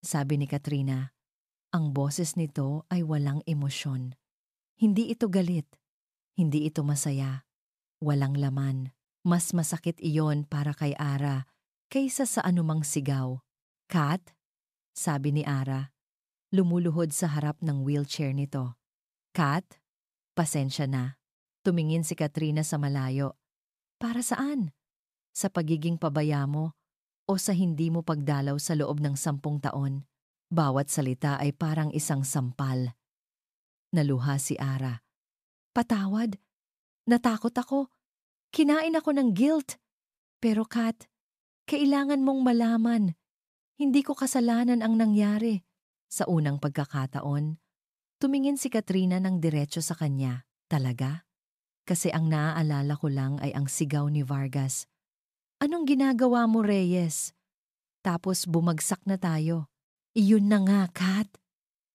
sabi ni Katrina, ang boses nito ay walang emosyon. Hindi ito galit. Hindi ito masaya. Walang laman. Mas masakit iyon para kay Ara kaysa sa anumang sigaw. Kat, sabi ni Ara, lumuluhod sa harap ng wheelchair nito. Kat, pasensya na. Tumingin si Katrina sa malayo. Para saan? Sa pagiging pabaya mo o sa hindi mo pagdalaw sa loob ng 10 taon? Bawat salita ay parang isang sampal. Naluha si Ara. Patawad. Natakot ako. Kinain ako ng guilt. Pero Kat, kailangan mong malaman. Hindi ko kasalanan ang nangyari. Sa unang pagkakataon, tumingin si Katrina ng diretso sa kanya. Talaga? Kasi ang naaalala ko lang ay ang sigaw ni Vargas. Anong ginagawa mo, Reyes? Tapos bumagsak na tayo. Iyon na nga, Kat,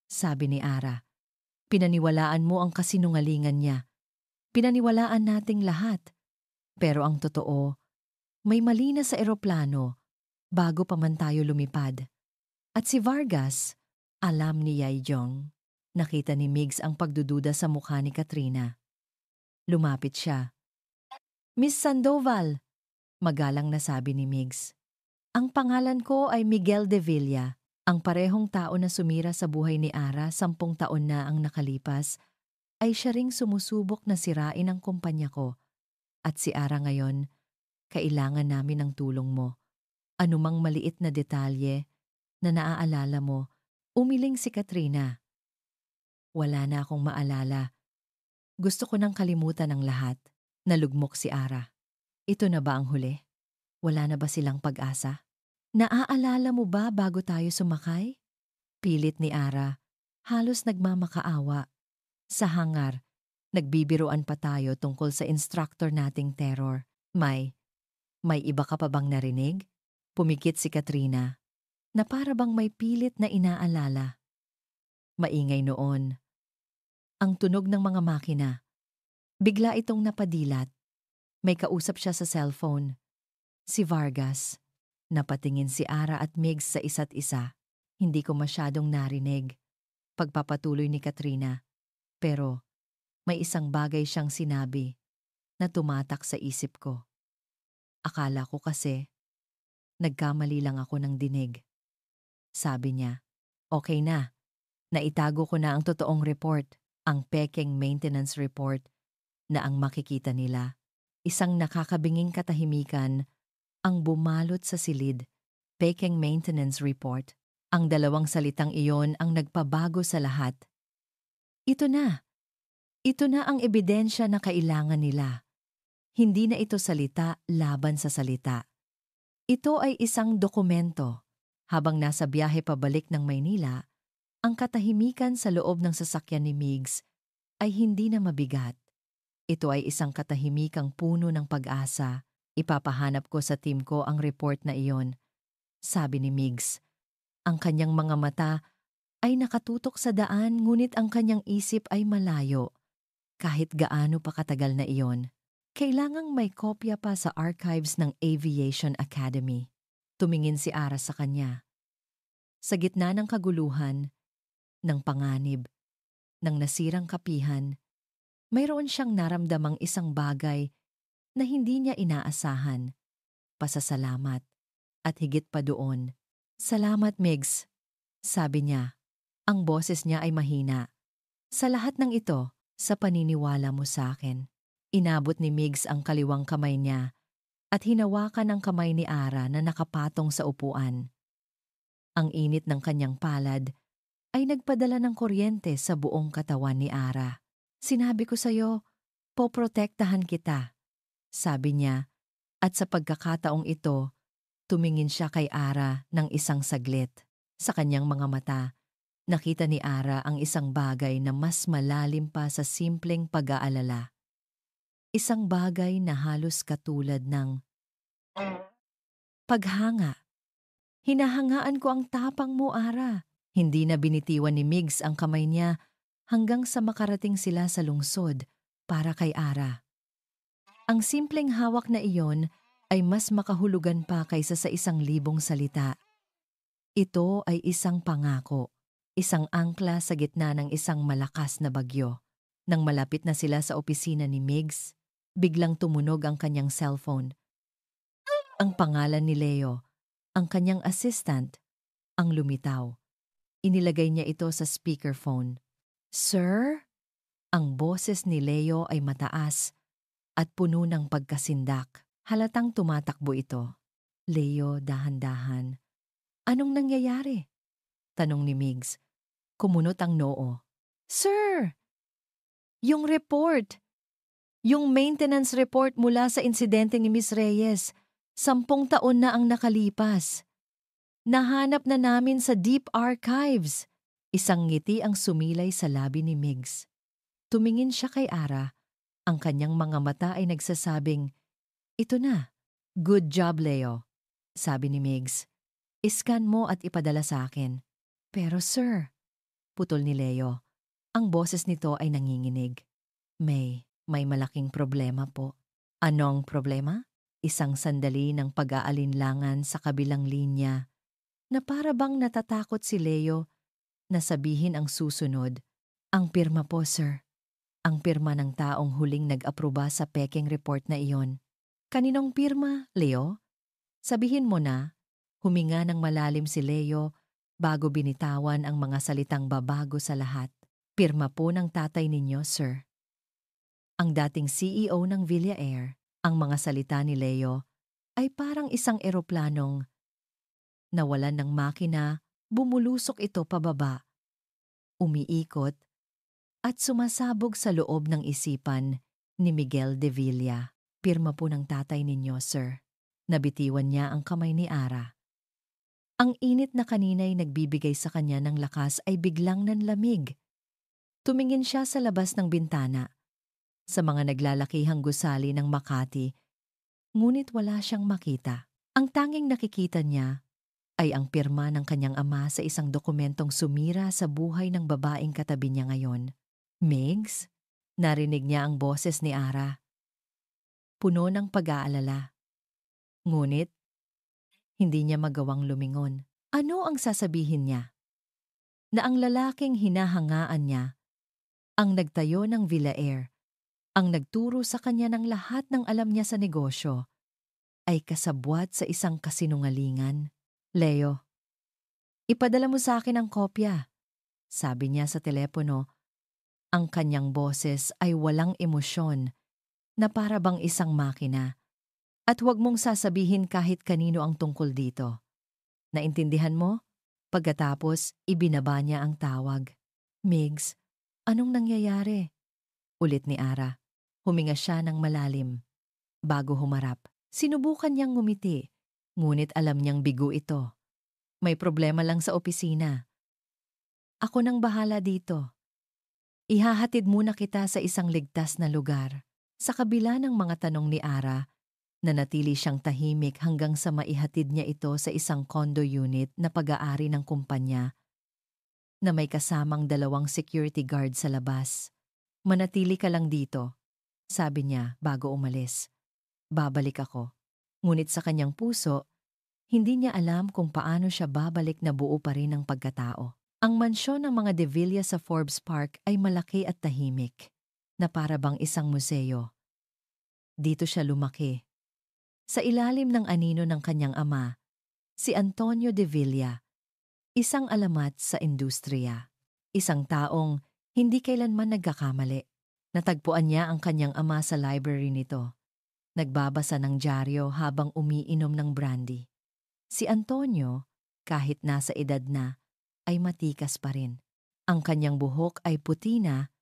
sabi ni Ara. Pinaniwalaan mo ang kasinungalingan niya. Pinaniwalaan nating lahat. Pero ang totoo, may mali na sa eroplano bago pa man tayo lumipad. At si Vargas, alam ni Yaijong. Nakita ni Migs ang pagdududa sa mukha ni Katrina. Lumapit siya. Miss Sandoval, magalang na sabi ni Migs. Ang pangalan ko ay Miguel de Villa. Ang parehong tao na sumira sa buhay ni Ara 10 taon na ang nakalipas, ay siya ring sumusubok na sirain ang kumpanya ko. At si Ara ngayon, kailangan namin ng tulong mo. Anumang maliit na detalye na naaalala mo, umiling si Katrina. Wala na akong maalala. Gusto ko nang kalimutan ang lahat. Nalugmok si Ara. Ito na ba ang huli? Wala na ba silang pag-asa? Naaalala mo ba bago tayo sumakay? Pilit ni Ara. Halos nagmamakaawa. Sa hangar, nagbibiruan pa tayo tungkol sa instructor nating terror. May iba ka pa bang narinig? Pumikit si Katrina, na para bang may pilit na inaalala. Maingay noon. Ang tunog ng mga makina. Bigla itong napadilat. May kausap siya sa cellphone. Si Vargas. Napatingin si Ara at Migs sa isa't isa. Hindi ko masyadong narinig. Pagpapatuloy ni Katrina. Pero may isang bagay siyang sinabi na tumatak sa isip ko. Akala ko kasi nagkamali lang ako ng dinig. Sabi niya, okay na. Naitago ko na ang totoong report, ang peking maintenance report na ang makikita nila. Isang nakakabinging katahimikan ang bumalot sa silid, peking maintenance report. Ang dalawang salitang iyon ang nagpabago sa lahat. Ito na ang ebidensya na kailangan nila. Hindi na ito salita laban sa salita. Ito ay isang dokumento. Habang nasa biyahe pabalik ng Maynila, ang katahimikan sa loob ng sasakyan ni Migs ay hindi na mabigat. Ito ay isang katahimikang puno ng pag-asa. Ipapahanap ko sa team ko ang report na iyon. Sabi ni Migs. Ang kanyang mga mata ay nakatutok sa daan ngunit ang kanyang isip ay malayo. Kahit gaano pa katagal na iyon. Kailangang may kopya pa sa archives ng Aviation Academy. Tumingin si Ara sa kanya. Sa gitna ng kaguluhan, ng panganib, ng nasirang kapihan, mayroon siyang naramdamang isang bagay na hindi niya inaasahan. Pasasalamat. At higit pa doon. Salamat, Migs. Sabi niya. Ang boses niya ay mahina. Sa lahat ng ito, sa paniniwala mo sa akin. Inabot ni Migs ang kaliwang kamay niya at hinawakan ang kamay ni Ara na nakapatong sa upuan. Ang init ng kanyang palad ay nagpadala ng kuryente sa buong katawan ni Ara. Sinabi ko sa'yo, poprotektahan kita, sabi niya, at sa pagkakataong ito, tumingin siya kay Ara ng isang saglit. Sa kanyang mga mata, nakita ni Ara ang isang bagay na mas malalim pa sa simpleng pag-aalala. Isang bagay na halos katulad ng paghanga. Hinahangaan ko ang tapang mo, Ara. Hindi na binitiwan ni Migs ang kamay niya hanggang sa makarating sila sa lungsod para kay Ara. Ang simpleng hawak na iyon ay mas makahulugan pa kaysa sa 1,000 salita. Ito ay isang pangako, isang angkla sa gitna ng isang malakas na bagyo. Nang malapit na sila sa opisina ni Migs, biglang tumunog ang kanyang cellphone. Ang pangalan ni Leo, ang kanyang assistant, ang lumitaw. Inilagay niya ito sa speakerphone. Sir? Ang boses ni Leo ay mataas at puno ng pagkasindak. Halatang tumatakbo ito. Leo, dahan-dahan. Anong nangyayari? Tanong ni Migs. Kumunot ang noo. Sir! Yung report! Yung maintenance report mula sa insidente ni Miss Reyes, 10 taon na ang nakalipas. Nahanap na namin sa Deep Archives. Isang ngiti ang sumilay sa labi ni Migs. Tumingin siya kay Ara. Ang kanyang mga mata ay nagsasabing, ito na. Good job, Leo. Sabi ni Migs. Iscan mo at ipadala sa akin. Pero sir, putol ni Leo. Ang boses nito ay nanginginig. May malaking problema po. Anong problema? Isang sandali ng pag-aalinlangan sa kabilang linya na para bang natatakot si Leo na sabihin ang susunod. Ang pirma po, sir. Ang pirma ng taong huling nag-aproba sa peking report na iyon. Kaninong pirma, Leo? Sabihin mo na. Huminga ng malalim si Leo bago binitawan ang mga salitang babago sa lahat. Pirma po ng tatay ninyo, sir. Ang dating CEO ng Villa Air, ang mga salita ni Leo ay parang isang eroplanong Nawalan ng makina, bumulusok ito pababa, umiikot, at sumasabog sa loob ng isipan ni Miguel de Villa. Pirma po ng tatay ninyo, sir. Nabitiwan niya ang kamay ni Ara. Ang init na kanina'y nagbibigay sa kanya ng lakas ay biglang nanlamig. Tumingin siya sa labas ng bintana, sa mga naglalakihang gusali ng Makati, ngunit wala siyang makita. Ang tanging nakikita niya ay ang pirma ng kanyang ama sa isang dokumentong sumira sa buhay ng babaeng katabi niya ngayon. Migs? Narinig niya ang boses ni Ara. Puno ng pag-aalala. Ngunit, hindi niya magawang lumingon. Ano ang sasabihin niya? Na ang lalaking hinahangaan niya, ang nagtayo ng Villa Air, ang nagturo sa kanya ng lahat ng alam niya sa negosyo, ay kasabwat sa isang kasinungalingan. Leo, ipadala mo sa akin ang kopya, sabi niya sa telepono. Ang kanyang boses ay walang emosyon na para bang isang makina. At huwag mong sasabihin kahit kanino ang tungkol dito. Naintindihan mo? Pagkatapos, ibinaba niya ang tawag. Migs, anong nangyayari? Ulit ni Ara. Huminga siya ng malalim. Bago humarap, sinubukan niyang ngumiti, ngunit alam niyang bigo ito. May problema lang sa opisina. Ako nang bahala dito. Ihahatid muna kita sa isang ligtas na lugar. Sa kabila ng mga tanong ni Ara, nanatili siyang tahimik hanggang sa maihatid niya ito sa isang condo unit na pag-aari ng kumpanya na may kasamang 2 security guard sa labas. Manatili ka lang dito, sabi niya bago umalis. Babalik ako. Ngunit sa kanyang puso, hindi niya alam kung paano siya babalik na buo pa rin ang pagkatao. Ang mansyon ng mga De Villa sa Forbes Park ay malaki at tahimik, na para bang isang museo. Dito siya lumaki. Sa ilalim ng anino ng kanyang ama, si Antonio de Villa, isang alamat sa industriya. Isang taong hindi kailanman nagkakamali. Natagpuan niya ang kanyang ama sa library nito. Nagbabasa ng dyaryo habang umiinom ng brandy. Si Antonio, kahit nasa edad na, ay matikas pa rin. Ang kanyang buhok ay puti na,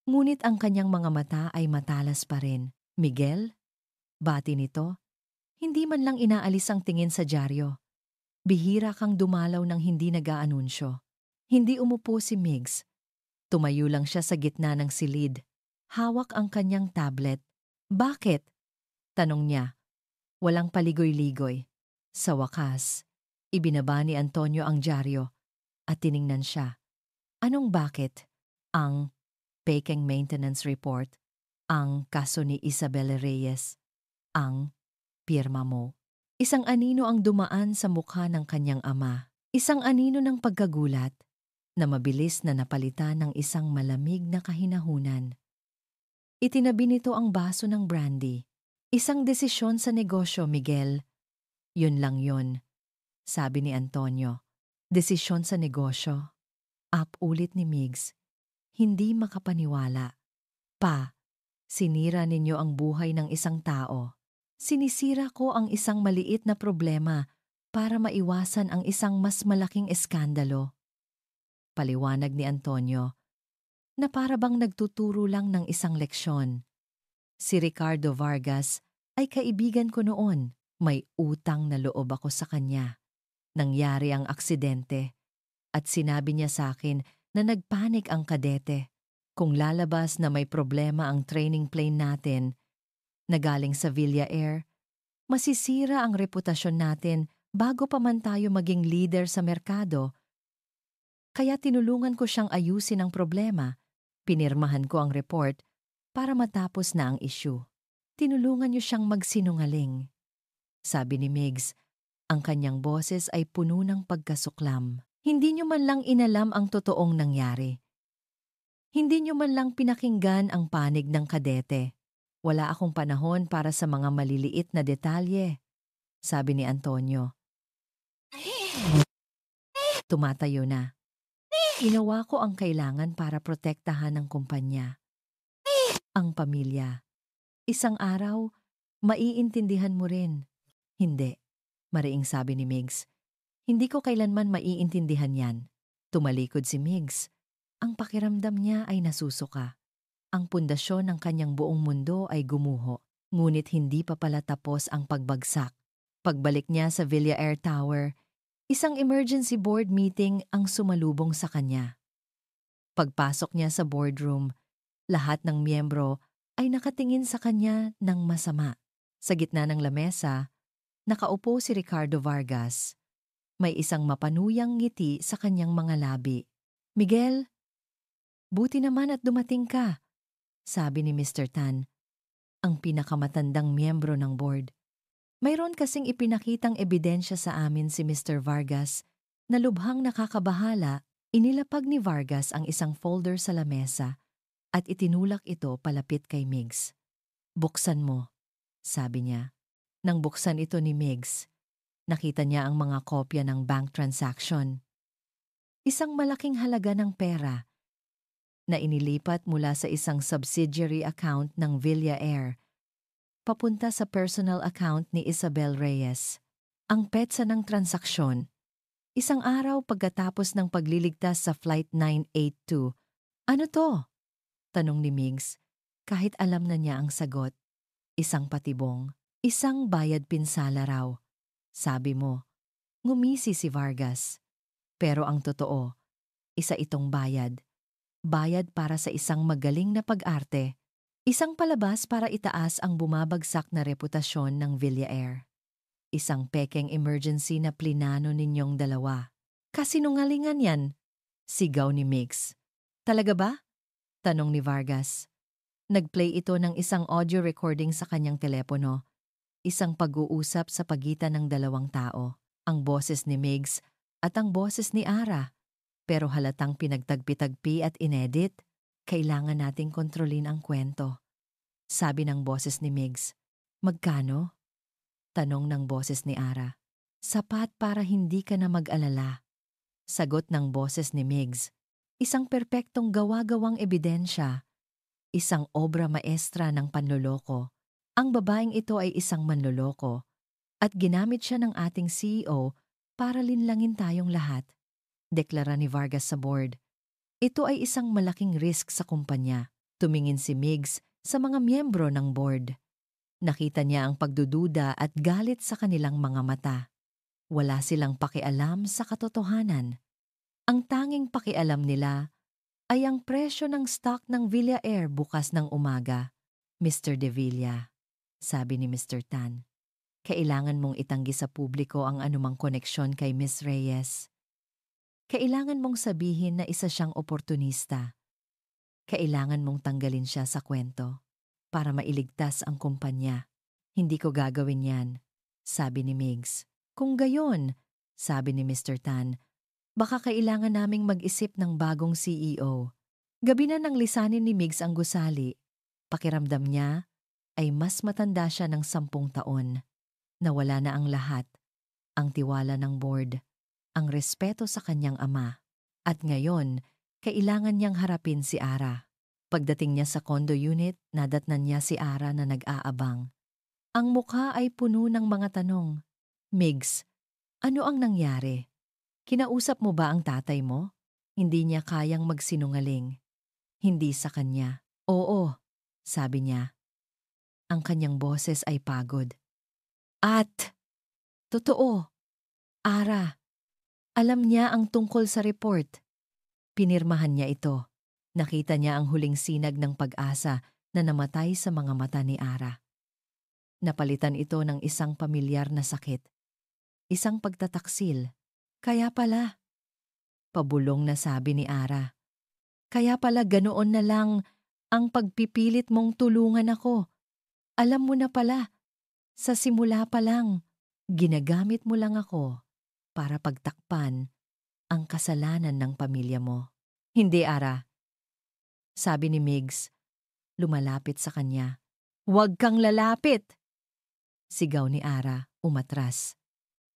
ngunit ang kanyang mga mata ay matalas pa rin. Miguel? Bati nito. Hindi man lang inaalis ang tingin sa dyaryo. Bihira kang dumalaw ng hindi nag-aanunsyo. Hindi umupo si Migs. Tumayo lang siya sa gitna ng silid. Hawak ang kanyang tablet. Bakit? Tanong niya. Walang paligoy-ligoy. Sa wakas, ibinaba ni Antonio ang dyaryo at tiningnan siya. Anong bakit? Ang Peking Maintenance Report, ang kaso ni Isabel Reyes, ang pirma mo. Isang anino ang dumaan sa mukha ng kanyang ama. Isang anino ng pagkagulat na mabilis na napalitan ng isang malamig na kahinahunan. Itinabi nito ang baso ng brandy. Isang desisyon sa negosyo, Miguel. Yun lang yun, sabi ni Antonio. Desisyon sa negosyo. Ulit ni Migs. Hindi makapaniwala. Pa, sinira ninyo ang buhay ng isang tao. Sinisira ko ang isang maliit na problema para maiwasan ang isang mas malaking eskandalo. Paliwanag ni Antonio na para bang nagtuturo lang ng isang leksyon. Si Ricardo Vargas ay kaibigan ko noon. May utang na loob ako sa kanya. Nangyari ang aksidente at sinabi niya sa akin na nagpanik ang kadete. Kung lalabas na may problema ang training plane natin, na galing sa Villa Air, masisira ang reputasyon natin bago pa man tayo maging leader sa merkado. Kaya tinulungan ko siyang ayusin ang problema. Pinirmahan ko ang report para matapos na ang issue. Tinulungan niyo siyang magsinungaling. Sabi ni Migs, ang kanyang boses ay puno ng pagkasuklam. Hindi niyo man lang inalam ang totoong nangyari. Hindi niyo man lang pinakinggan ang panig ng kadete. Wala akong panahon para sa mga maliliit na detalye, sabi ni Antonio. Tumatayo na. Ginawa ko ang kailangan para protektahan ang kumpanya. Ang pamilya. Isang araw, maiintindihan mo rin. Hindi, mariing sabi ni Migs. Hindi ko kailanman maiintindihan yan. Tumalikod si Migs. Ang pakiramdam niya ay nasusuka. Ang pundasyon ng kanyang buong mundo ay gumuho. Ngunit hindi pa pala tapos ang pagbagsak. Pagbalik niya sa Villair Tower, isang emergency board meeting ang sumalubong sa kanya. Pagpasok niya sa boardroom, lahat ng miyembro ay nakatingin sa kanya ng masama. Sa gitna ng lamesa, nakaupo si Ricardo Vargas. May isang mapanuyang ngiti sa kanyang mga labi. "Miguel, buti naman at dumating ka," sabi ni Mr. Tan, ang pinakamatandang miyembro ng board. Mayroon kasing ipinakitang ebidensya sa amin si Mr. Vargas na lubhang nakakabahala. Inilapag ni Vargas ang isang folder sa lamesa at itinulak ito palapit kay Migs. "Buksan mo," sabi niya. Nang buksan ito ni Migs, nakita niya ang mga kopya ng bank transaction. Isang malaking halaga ng pera na inilipat mula sa isang subsidiary account ng Villair papunta sa personal account ni Isabel Reyes. Ang petsa ng transaksyon, isang araw pagkatapos ng pagliligtas sa Flight 982. "Ano to?" tanong ni Migs, kahit alam na niya ang sagot. "Isang patibong, isang bayad pinsala raw. Sabi mo." Ngumisi si Vargas. Pero ang totoo, isa itong bayad. Bayad para sa isang magaling na pag-arte. Isang palabas para itaas ang bumabagsak na reputasyon ng Villair. Isang pekeng emergency na plinano ninyong dalawa. "Kasinungalingan yan," sigaw ni Migs. "Talaga ba?" tanong ni Vargas. Nagplay ito ng isang audio recording sa kanyang telepono. Isang pag-uusap sa pagitan ng dalawang tao. Ang boses ni Migs at ang boses ni Ara. Pero halatang pinagtagpi-tagpi at inedit. "Kailangan nating kontrolin ang kwento," sabi ng boses ni Migs. "Magkano?" tanong ng boses ni Ara. "Sapat para hindi ka na mag-alala," sagot ng boses ni Migs. Isang perpektong gawa-gawang ebidensya. Isang obra maestra ng panloloko. Ang babaeng ito ay isang manloloko at ginamit siya ng ating CEO para linlangin tayong lahat, deklara ni Vargas sa board. Ito ay isang malaking risk sa kumpanya. Tumingin si Migs sa mga miyembro ng board. Nakita niya ang pagdududa at galit sa kanilang mga mata. Wala silang pakialam sa katotohanan. Ang tanging pakialam nila ay ang presyo ng stock ng Villair bukas ng umaga. "Mr. De Villa," sabi ni Mr. Tan, "kailangan mong itanggi sa publiko ang anumang koneksyon kay Miss Reyes. Kailangan mong sabihin na isa siyang oportunista. Kailangan mong tanggalin siya sa kwento para mailigtas ang kumpanya." "Hindi ko gagawin yan," sabi ni Migs. "Kung gayon," sabi ni Mr. Tan, "baka kailangan naming mag-isip ng bagong CEO." Gabi na nang lisanin ni Migs ang gusali. Pakiramdam niya ay mas matanda siya ng 10 taon. Nawala na ang lahat, ang tiwala ng board, ang respeto sa kanyang ama. At ngayon, kailangan niyang harapin si Ara. Pagdating niya sa condo unit, nadatnan niya si Ara na nag-aabang. Ang mukha ay puno ng mga tanong. "Migs, ano ang nangyari? Kinausap mo ba ang tatay mo?" Hindi niya kayang magsinungaling. Hindi sa kanya. "Oo," sabi niya. Ang kanyang boses ay pagod. "At, totoo, Ara, alam niya ang tungkol sa report." Pinirmahan niya ito. Nakita niya ang huling sinag ng pag-asa na namatay sa mga mata ni Ara. Napalitan ito ng isang pamilyar na sakit. Isang pagtataksil. "Kaya pala," pabulong na sabi ni Ara. "Kaya pala ganoon na lang ang pagpipilit mong tulungan ako. Alam mo na pala, sa simula pa lang, ginagamit mo lang ako para pagtakpan ang kasalanan ng pamilya mo." "Hindi, Ara," sabi ni Migs, lumalapit sa kanya. "Huwag kang lalapit!" Sigaw ni Ara, umatras.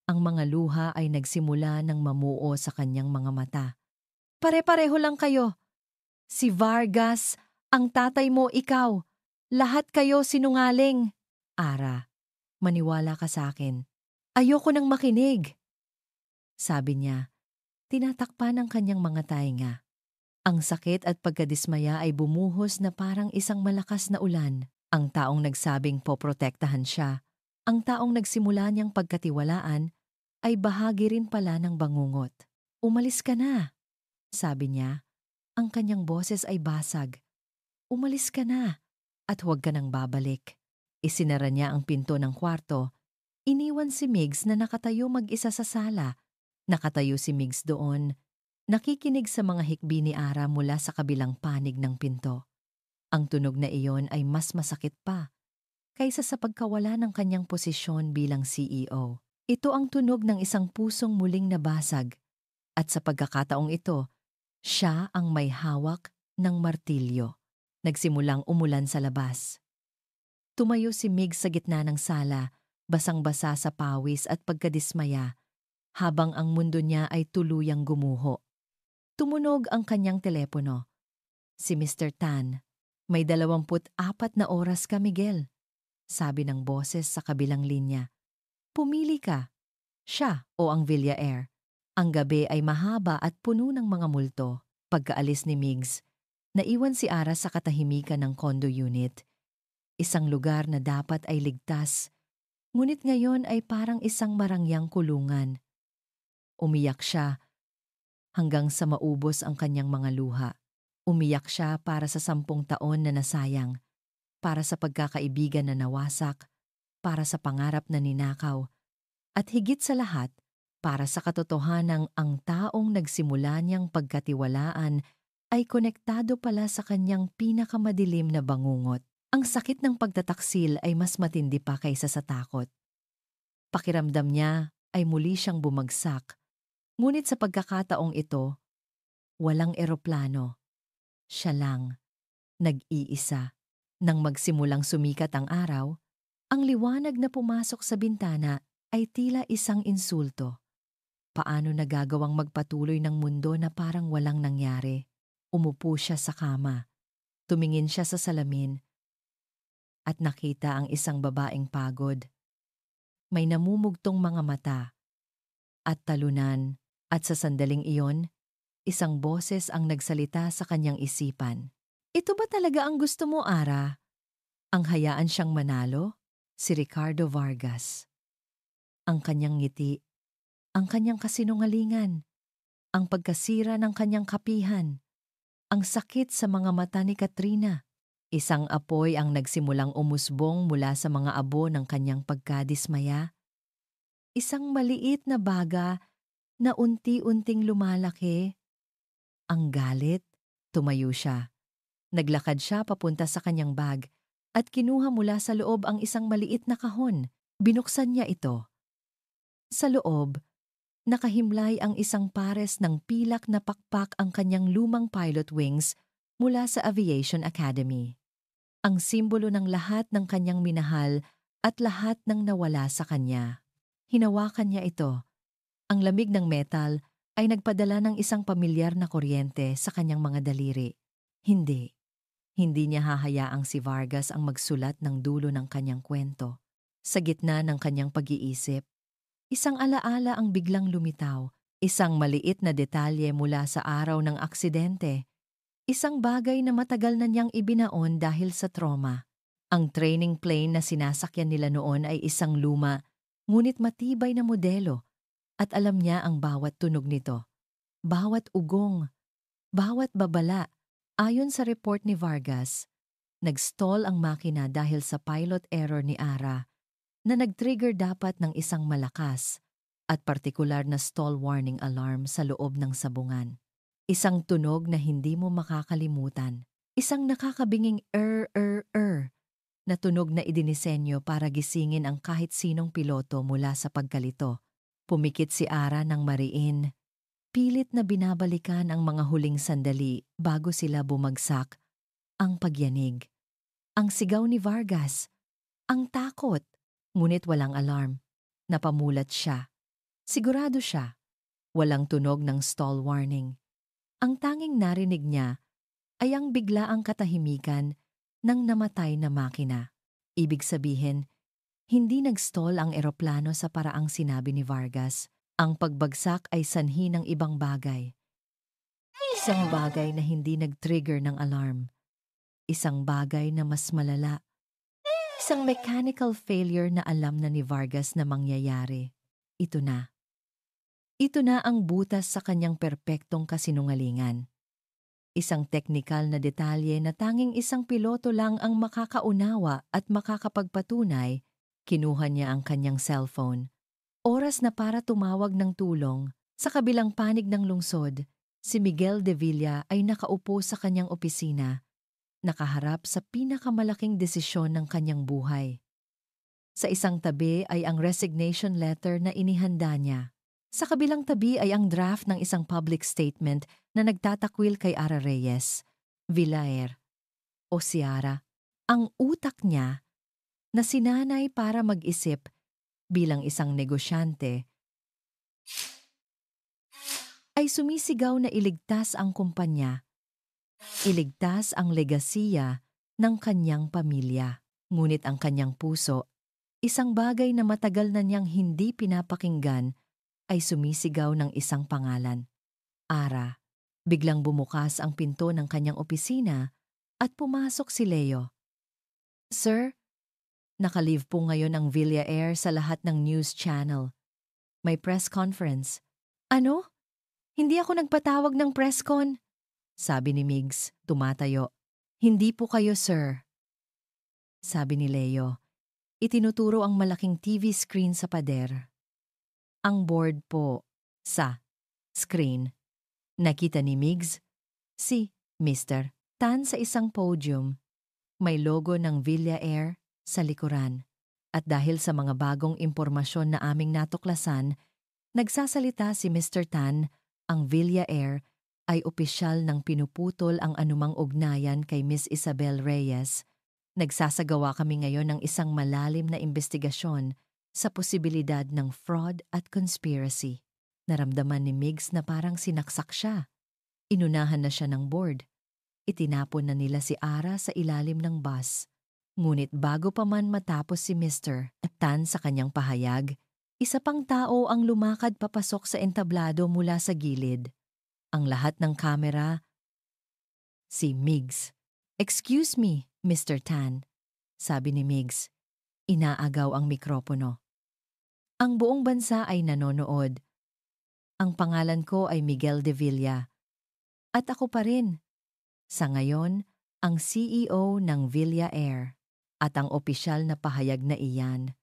Ang mga luha ay nagsimula ng mamuo sa kanyang mga mata. "Pare-pareho lang kayo. Si Vargas, ang tatay mo, ikaw. Lahat kayo sinungaling." "Ara, maniwala ka sa akin. Ayoko nang makinig." sabi niya. Tinatakpan ang kanyang mga tainga. Ang sakit at pagkadismaya ay bumuhos na parang isang malakas na ulan. Ang taong nagsabing poprotektahan siya, ang taong nagsimula niyang pagkatiwalaan, ay bahagi rin pala ng bangungot. Umalis ka na, sabi niya. Ang kanyang boses ay basag. Umalis ka na at huwag ka nang babalik. Isinara niya ang pinto ng kwarto. Iniwan si Migs na nakatayo mag-isa sa sala. Nakatayo si Migs doon, nakikinig sa mga hikbi ni Ara mula sa kabilang panig ng pinto. Ang tunog na iyon ay mas masakit pa kaysa sa pagkawala ng kanyang posisyon bilang CEO. Ito ang tunog ng isang pusong muling nabasag at sa pagkakataong ito, siya ang may hawak ng martilyo. Nagsimulang umulan sa labas. Tumayo si Mig sa gitna ng sala, basang-basa sa pawis at pagkadismaya, habang ang mundo niya ay tuluyang gumuho. Tumunog ang kanyang telepono. Si Mr. Tan, may 24 na oras ka, Miguel, sabi ng boses sa kabilang linya. Pumili ka, siya o ang Villair. Ang gabi ay mahaba at puno ng mga multo. Pagkaalis ni Migs, naiwan si Ara sa katahimikan ng condo unit. Isang lugar na dapat ay ligtas, ngunit ngayon ay parang isang marangyang kulungan. Umiyak siya hanggang sa maubos ang kanyang mga luha. Umiyak siya para sa 10 taon na nasayang, para sa pagkakaibigan na nawasak, para sa pangarap na ninakaw, at higit sa lahat, para sa katotohanang ang taong nagsimula niyang pagkatiwalaan ay konektado pala sa kanyang pinakamadilim na bangungot. Ang sakit ng pagtataksil ay mas matindi pa kaysa sa takot. Pakiramdam niya ay muli siyang bumagsak, ngunit sa pagkakataong ito, walang eroplano. Siya lang, nag-iisa. Nang magsimulang sumikat ang araw, ang liwanag na pumasok sa bintana ay tila isang insulto. Paano nagagawang magpatuloy ng mundo na parang walang nangyari? Umupo siya sa kama. Tumingin siya sa salamin at nakita ang isang babaeng pagod. May namumugtong mga mata at talunan, at sa sandaling iyon, isang boses ang nagsalita sa kanyang isipan. Ito ba talaga ang gusto mo, Ara? Ang hayaan siyang manalo? Si Ricardo Vargas. Ang kanyang ngiti, ang kanyang kasinungalingan, ang pagkasira ng kanyang kapihan, ang sakit sa mga mata ni Katrina. Isang apoy ang nagsimulang umusbong mula sa mga abo ng kanyang pagkadismaya. Isang maliit na baga na unti-unting lumalaki. Ang galit, tumayo siya. Naglakad siya papunta sa kanyang bag at kinuha mula sa loob ang isang maliit na kahon. Binuksan niya ito. Sa loob, nakahimlay ang isang pares ng pilak na pakpak ang kanyang lumang pilot wings mula sa Aviation Academy. Ang simbolo ng lahat ng kanyang minahal at lahat ng nawala sa kanya. Hinawakan niya ito. Ang lamig ng metal ay nagpadala ng isang pamilyar na kuryente sa kanyang mga daliri. Hindi niya hahayaang si Vargas ang magsulat ng dulo ng kanyang kwento. Sa gitna ng kanyang pag-iisip, isang alaala ang biglang lumitaw, isang maliit na detalye mula sa araw ng aksidente, isang bagay na matagal na niyang ibinaon dahil sa trauma. Ang training plane na sinasakyan nila noon ay isang luma, ngunit matibay na modelo, at alam niya ang bawat tunog nito. Bawat ugong, bawat babala. Ayon sa report ni Vargas, nag-stall ang makina dahil sa pilot error ni Ara na nag-trigger dapat ng isang malakas at partikular na stall warning alarm sa loob ng sabungan. Isang tunog na hindi mo makakalimutan. Isang nakakabinging na tunog na idinisenyo para gisingin ang kahit sinong piloto mula sa pagkalito. Pumikit si Ara ng mariin. Pilit na binabalikan ang mga huling sandali bago sila bumagsak. Ang pagyanig. Ang sigaw ni Vargas. Ang takot. Ngunit walang alarm. Napamulat siya. Sigurado siya. Walang tunog ng stall warning. Ang tanging narinig niya ay ang biglaang katahimikan ng namatay na makina. Ibig sabihin, hindi nag-stall ang eroplano sa paraang sinabi ni Vargas. Ang pagbagsak ay sanhi ng ibang bagay. Isang bagay na hindi nag-trigger ng alarm. Isang bagay na mas malala. Isang mechanical failure na alam na ni Vargas na mangyayari. Ito na. Ito na ang butas sa kanyang perpektong kasinungalingan. Isang teknikal na detalye na tanging isang piloto lang ang makakaunawa at makakapagpatunay. Kinuha niya ang kanyang cellphone. Oras na para tumawag ng tulong. Sa kabilang panig ng lungsod, si Miguel de Villa ay nakaupo sa kanyang opisina, nakaharap sa pinakamalaking desisyon ng kanyang buhay. Sa isang tabi ay ang resignation letter na inihanda niya. Sa kabilang tabi ay ang draft ng isang public statement na nagtatakwil kay Ara Reyes, Villaer, o Ciara, ang utak niya na sinanay para mag-isip bilang isang negosyante, ay sumisigaw na iligtas ang kumpanya, iligtas ang legasiya ng kanyang pamilya. Ngunit ang kanyang puso, isang bagay na matagal na niyang hindi pinapakinggan, ay sumisigaw ng isang pangalan. Ara. Biglang bumukas ang pinto ng kanyang opisina at pumasok si Leo. Sir, naka-leave po ngayon ang Villaer sa lahat ng news channel. May press conference. Ano? Hindi ako nagpatawag ng press con. Sabi ni Migs, tumatayo. Hindi po kayo, sir. Sabi ni Leo. Itinuturo ang malaking TV screen sa pader. Ang board po, sa screen. Nakita ni Migs, si Mr. Tan sa isang podium. May logo ng Villaer sa likuran. At dahil sa mga bagong impormasyon na aming natuklasan, nagsasalita si Mr. Tan, ang Villaer ay opisyal ng pinuputol ang anumang ugnayan kay Miss Isabel Reyes. Nagsasagawa kami ngayon ng isang malalim na investigasyon sa posibilidad ng fraud at conspiracy. Naramdaman ni Migs na parang sinaksak siya. Inunahan na siya ng board. Itinapon na nila si Ara sa ilalim ng bus. Ngunit bago pa man matapos si Mr. Tan sa kanyang pahayag, isa pang tao ang lumakad papasok sa entablado mula sa gilid. Ang lahat ng kamera, si Migs. Excuse me, Mr. Tan, sabi ni Migs. Inaagaw ang mikropono. Ang buong bansa ay nanonood. Ang pangalan ko ay Miguel de Villa. At ako pa rin. Sa ngayon, ang CEO ng Villaer. At ang opisyal na pahayag na iyan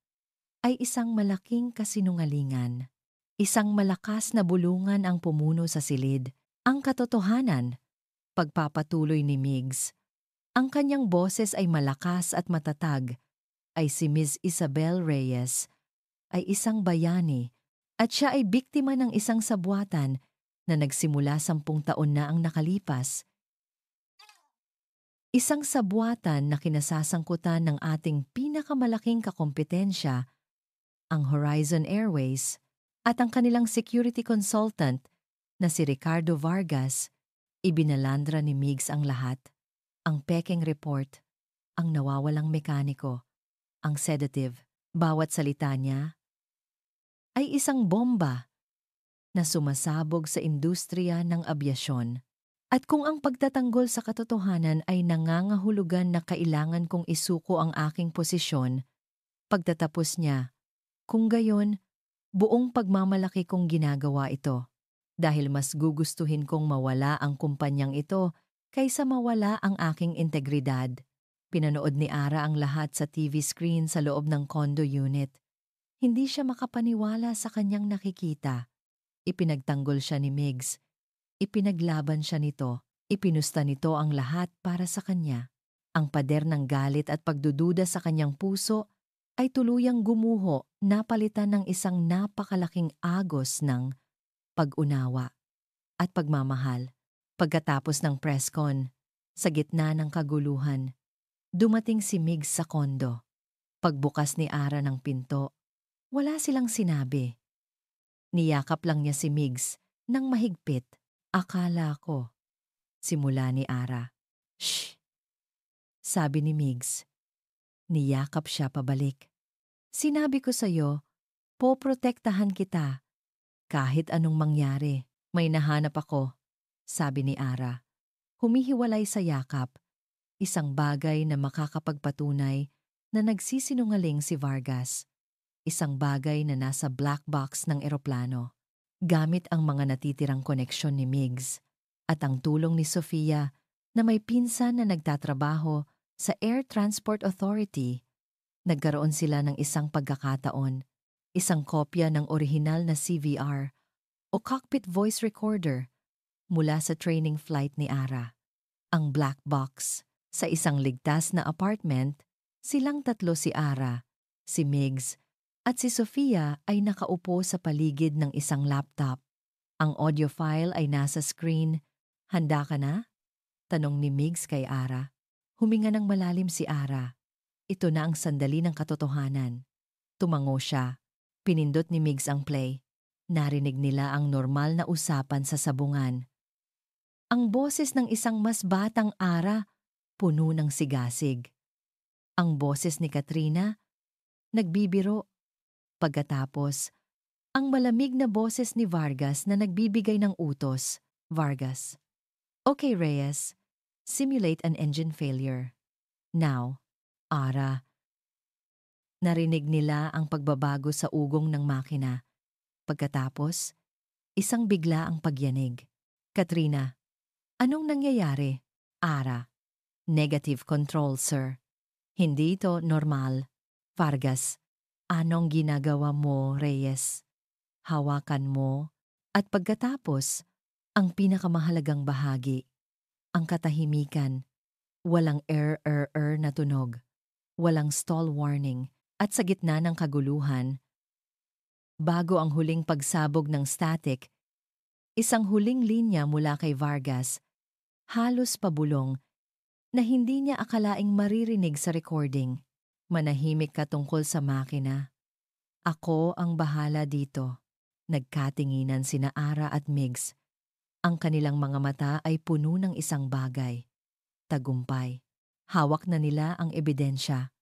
ay isang malaking kasinungalingan. Isang malakas na bulungan ang pumuno sa silid. Ang katotohanan, pagpapatuloy ni Migs. Ang kanyang boses ay malakas at matatag. Ay si Miss Isabel Reyes ay isang bayani. At siya ay biktima ng isang sabwatan na nagsimula 10 taon na ang nakalipas. Isang sabwatan na kinasasangkutan ng ating pinakamalaking kakompetensya, ang Horizon Airways, at ang kanilang security consultant na si Ricardo Vargas. Ibinalandra ni Migs ang lahat. Ang peking report, ang nawawalang mekaniko, ang sedative, bawat salita niya, ay isang bomba na sumasabog sa industriya ng abyasyon. At kung ang pagtatanggol sa katotohanan ay nangangahulugan na kailangan kong isuko ang aking posisyon, pagtatapos niya, kung gayon, buong pagmamalaki kong ginagawa ito. Dahil mas gugustuhin kong mawala ang kumpanyang ito kaysa mawala ang aking integridad. Pinanood ni Ara ang lahat sa TV screen sa loob ng condo unit. Hindi siya makapaniwala sa kanyang nakikita. Ipinagtanggol siya ni Migs. Ipinaglaban siya nito. Ipinusta nito ang lahat para sa kanya. Ang pader ng galit at pagdududa sa kanyang puso ay tuluyang gumuho, napalitan ng isang napakalaking agos ng pag-unawa at pagmamahal. Pagkatapos ng press con, sa gitna ng kaguluhan, dumating si Migs sa kondo. Pagbukas ni Ara ng pinto, wala silang sinabi. Niyakap lang niya si Migs nang mahigpit. Akala ko. Simula ni Ara. Shh! Sabi ni Migs. Niyakap siya pabalik. Sinabi ko sa'yo, poprotektahan kita. Kahit anong mangyari, may nahanap ako, sabi ni Ara. Humihiwalay sa yakap, isang bagay na makakapagpatunay na nagsisinungaling si Vargas. Isang bagay na nasa black box ng eroplano. Gamit ang mga natitirang koneksyon ni Migs at ang tulong ni Sofia na may pinsan na nagtatrabaho sa Air Transport Authority, nagkaroon sila ng isang pagkakataon, isang kopya ng orihinal na CVR o cockpit voice recorder mula sa training flight ni Ara. Ang black box, sa isang ligtas na apartment, silang tatlo si Ara, si Migs, at si Sofia ay nakaupo sa paligid ng isang laptop. Ang audio file ay nasa screen. Handa ka na? Tanong ni Migs kay Ara. Huminga ng malalim si Ara. Ito na ang sandali ng katotohanan. Tumango siya. Pinindot ni Migs ang play. Narinig nila ang normal na usapan sa sabungan. Ang boses ng isang mas batang Ara, puno ng sigasig. Ang boses ni Katrina, nagbibiro. Pagkatapos, ang malamig na boses ni Vargas na nagbibigay ng utos. Vargas. Okay, Reyes. Simulate an engine failure. Now, Ara. Narinig nila ang pagbabago sa ugong ng makina. Pagkatapos, isang bigla ang pagyanig. Katrina. Anong nangyayari? Ara. Negative control, sir. Hindi ito normal. Vargas. Anong ginagawa mo, Reyes? Hawakan mo. At pagkatapos, ang pinakamahalagang bahagi, ang katahimikan. Walang na tunog. Walang stall warning. At sa gitna ng kaguluhan, bago ang huling pagsabog ng static, isang huling linya mula kay Vargas, halos pabulong, na hindi niya akalaing maririnig sa recording. Manahimik ka tungkol sa makina. Ako ang bahala dito. Nagkatinginan sina Ara at Migs. Ang kanilang mga mata ay puno ng isang bagay. Tagumpay. Hawak na nila ang ebidensya.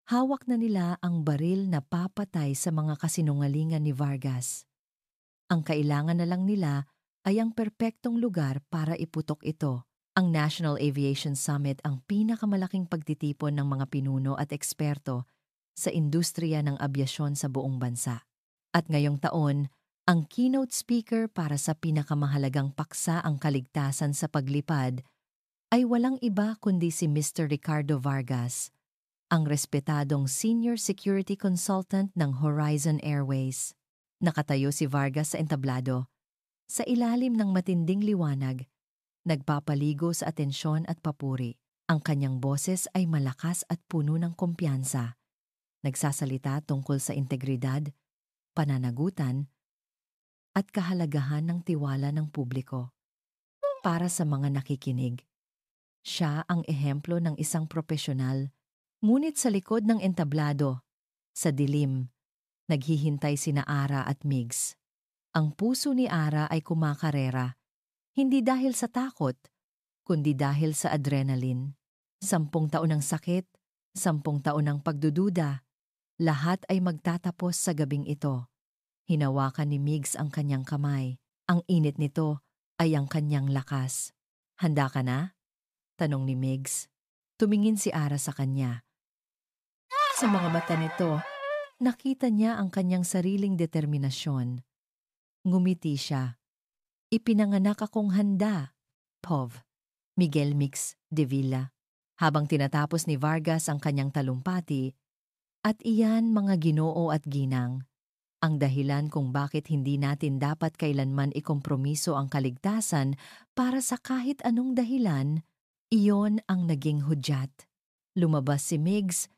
Hawak na nila ang baril na papatay sa mga kasinungalingan ni Vargas. Ang kailangan na lang nila ay ang perpektong lugar para iputok ito. Ang National Aviation Summit ang pinakamalaking pagtitipon ng mga pinuno at eksperto sa industriya ng abyasyon sa buong bansa. At ngayong taon, ang keynote speaker para sa pinakamahalagang paksa ang kaligtasan sa paglipad ay walang iba kundi si Mr. Ricardo Vargas, ang respetadong Senior Security Consultant ng Horizon Airways. Nakatayo si Vargas sa entablado, sa ilalim ng matinding liwanag, nagpapaligo sa atensyon at papuri. Ang kanyang boses ay malakas at puno ng kumpiyansa. Nagsasalita tungkol sa integridad, pananagutan, at kahalagahan ng tiwala ng publiko. Para sa mga nakikinig, siya ang ehemplo ng isang propesyonal, ngunit sa likod ng entablado, sa dilim, naghihintay sina Ara at Migs. Ang puso ni Ara ay kumakarera, hindi dahil sa takot, kundi dahil sa adrenaline. 10 taon ng sakit, 10 taon ng pagdududa, lahat ay magtatapos sa gabing ito. Hinawakan ni Migs ang kanyang kamay. Ang init nito ay ang kanyang lakas. Handa ka na? Tanong ni Migs. Tumingin si Ara sa kanya. Sa mga mata nito, nakita niya ang kanyang sariling determinasyon. Ngumiti siya. Ipinanganak akong handa. Pov. Miguel Mix de Villa. Habang tinatapos ni Vargas ang kanyang talumpati, at iyan mga ginoo at ginang, ang dahilan kung bakit hindi natin dapat kailanman ikompromiso ang kaligtasan para sa kahit anong dahilan, iyon ang naging hudyat. Lumabas si Migs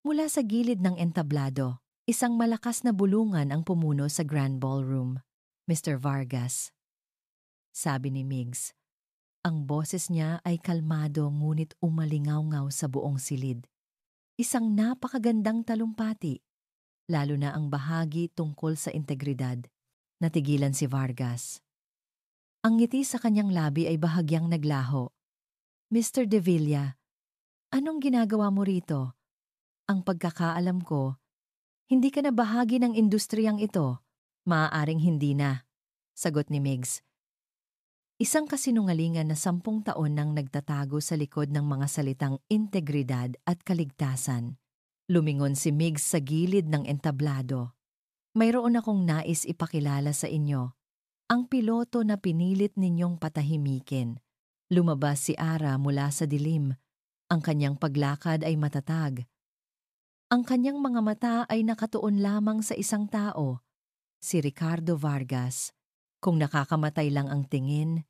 mula sa gilid ng entablado. Isang malakas na bulungan ang pumuno sa Grand Ballroom. Mr. Vargas, sabi ni Migs. Ang boses niya ay kalmado ngunit umalingaw-ngaw sa buong silid. Isang napakagandang talumpati, lalo na ang bahagi tungkol sa integridad. Natigilan si Vargas. Ang ngiti sa kanyang labi ay bahagyang naglaho. Mr. De Villa, anong ginagawa mo rito? Ang pagkakaalam ko, hindi ka na bahagi ng industriyang ito. Maaaring hindi na, sagot ni Migs. Isang kasinungalingan na 10 taon nang nagtatago sa likod ng mga salitang integridad at kaligtasan. Lumingon si Migs sa gilid ng entablado. Mayroon akong nais ipakilala sa inyo. Ang piloto na pinilit ninyong patahimikin. Lumabas si Ara mula sa dilim. Ang kanyang paglakad ay matatag. Ang kanyang mga mata ay nakatuon lamang sa isang tao, si Ricardo Vargas. Kung nakakamatay lang ang tingin,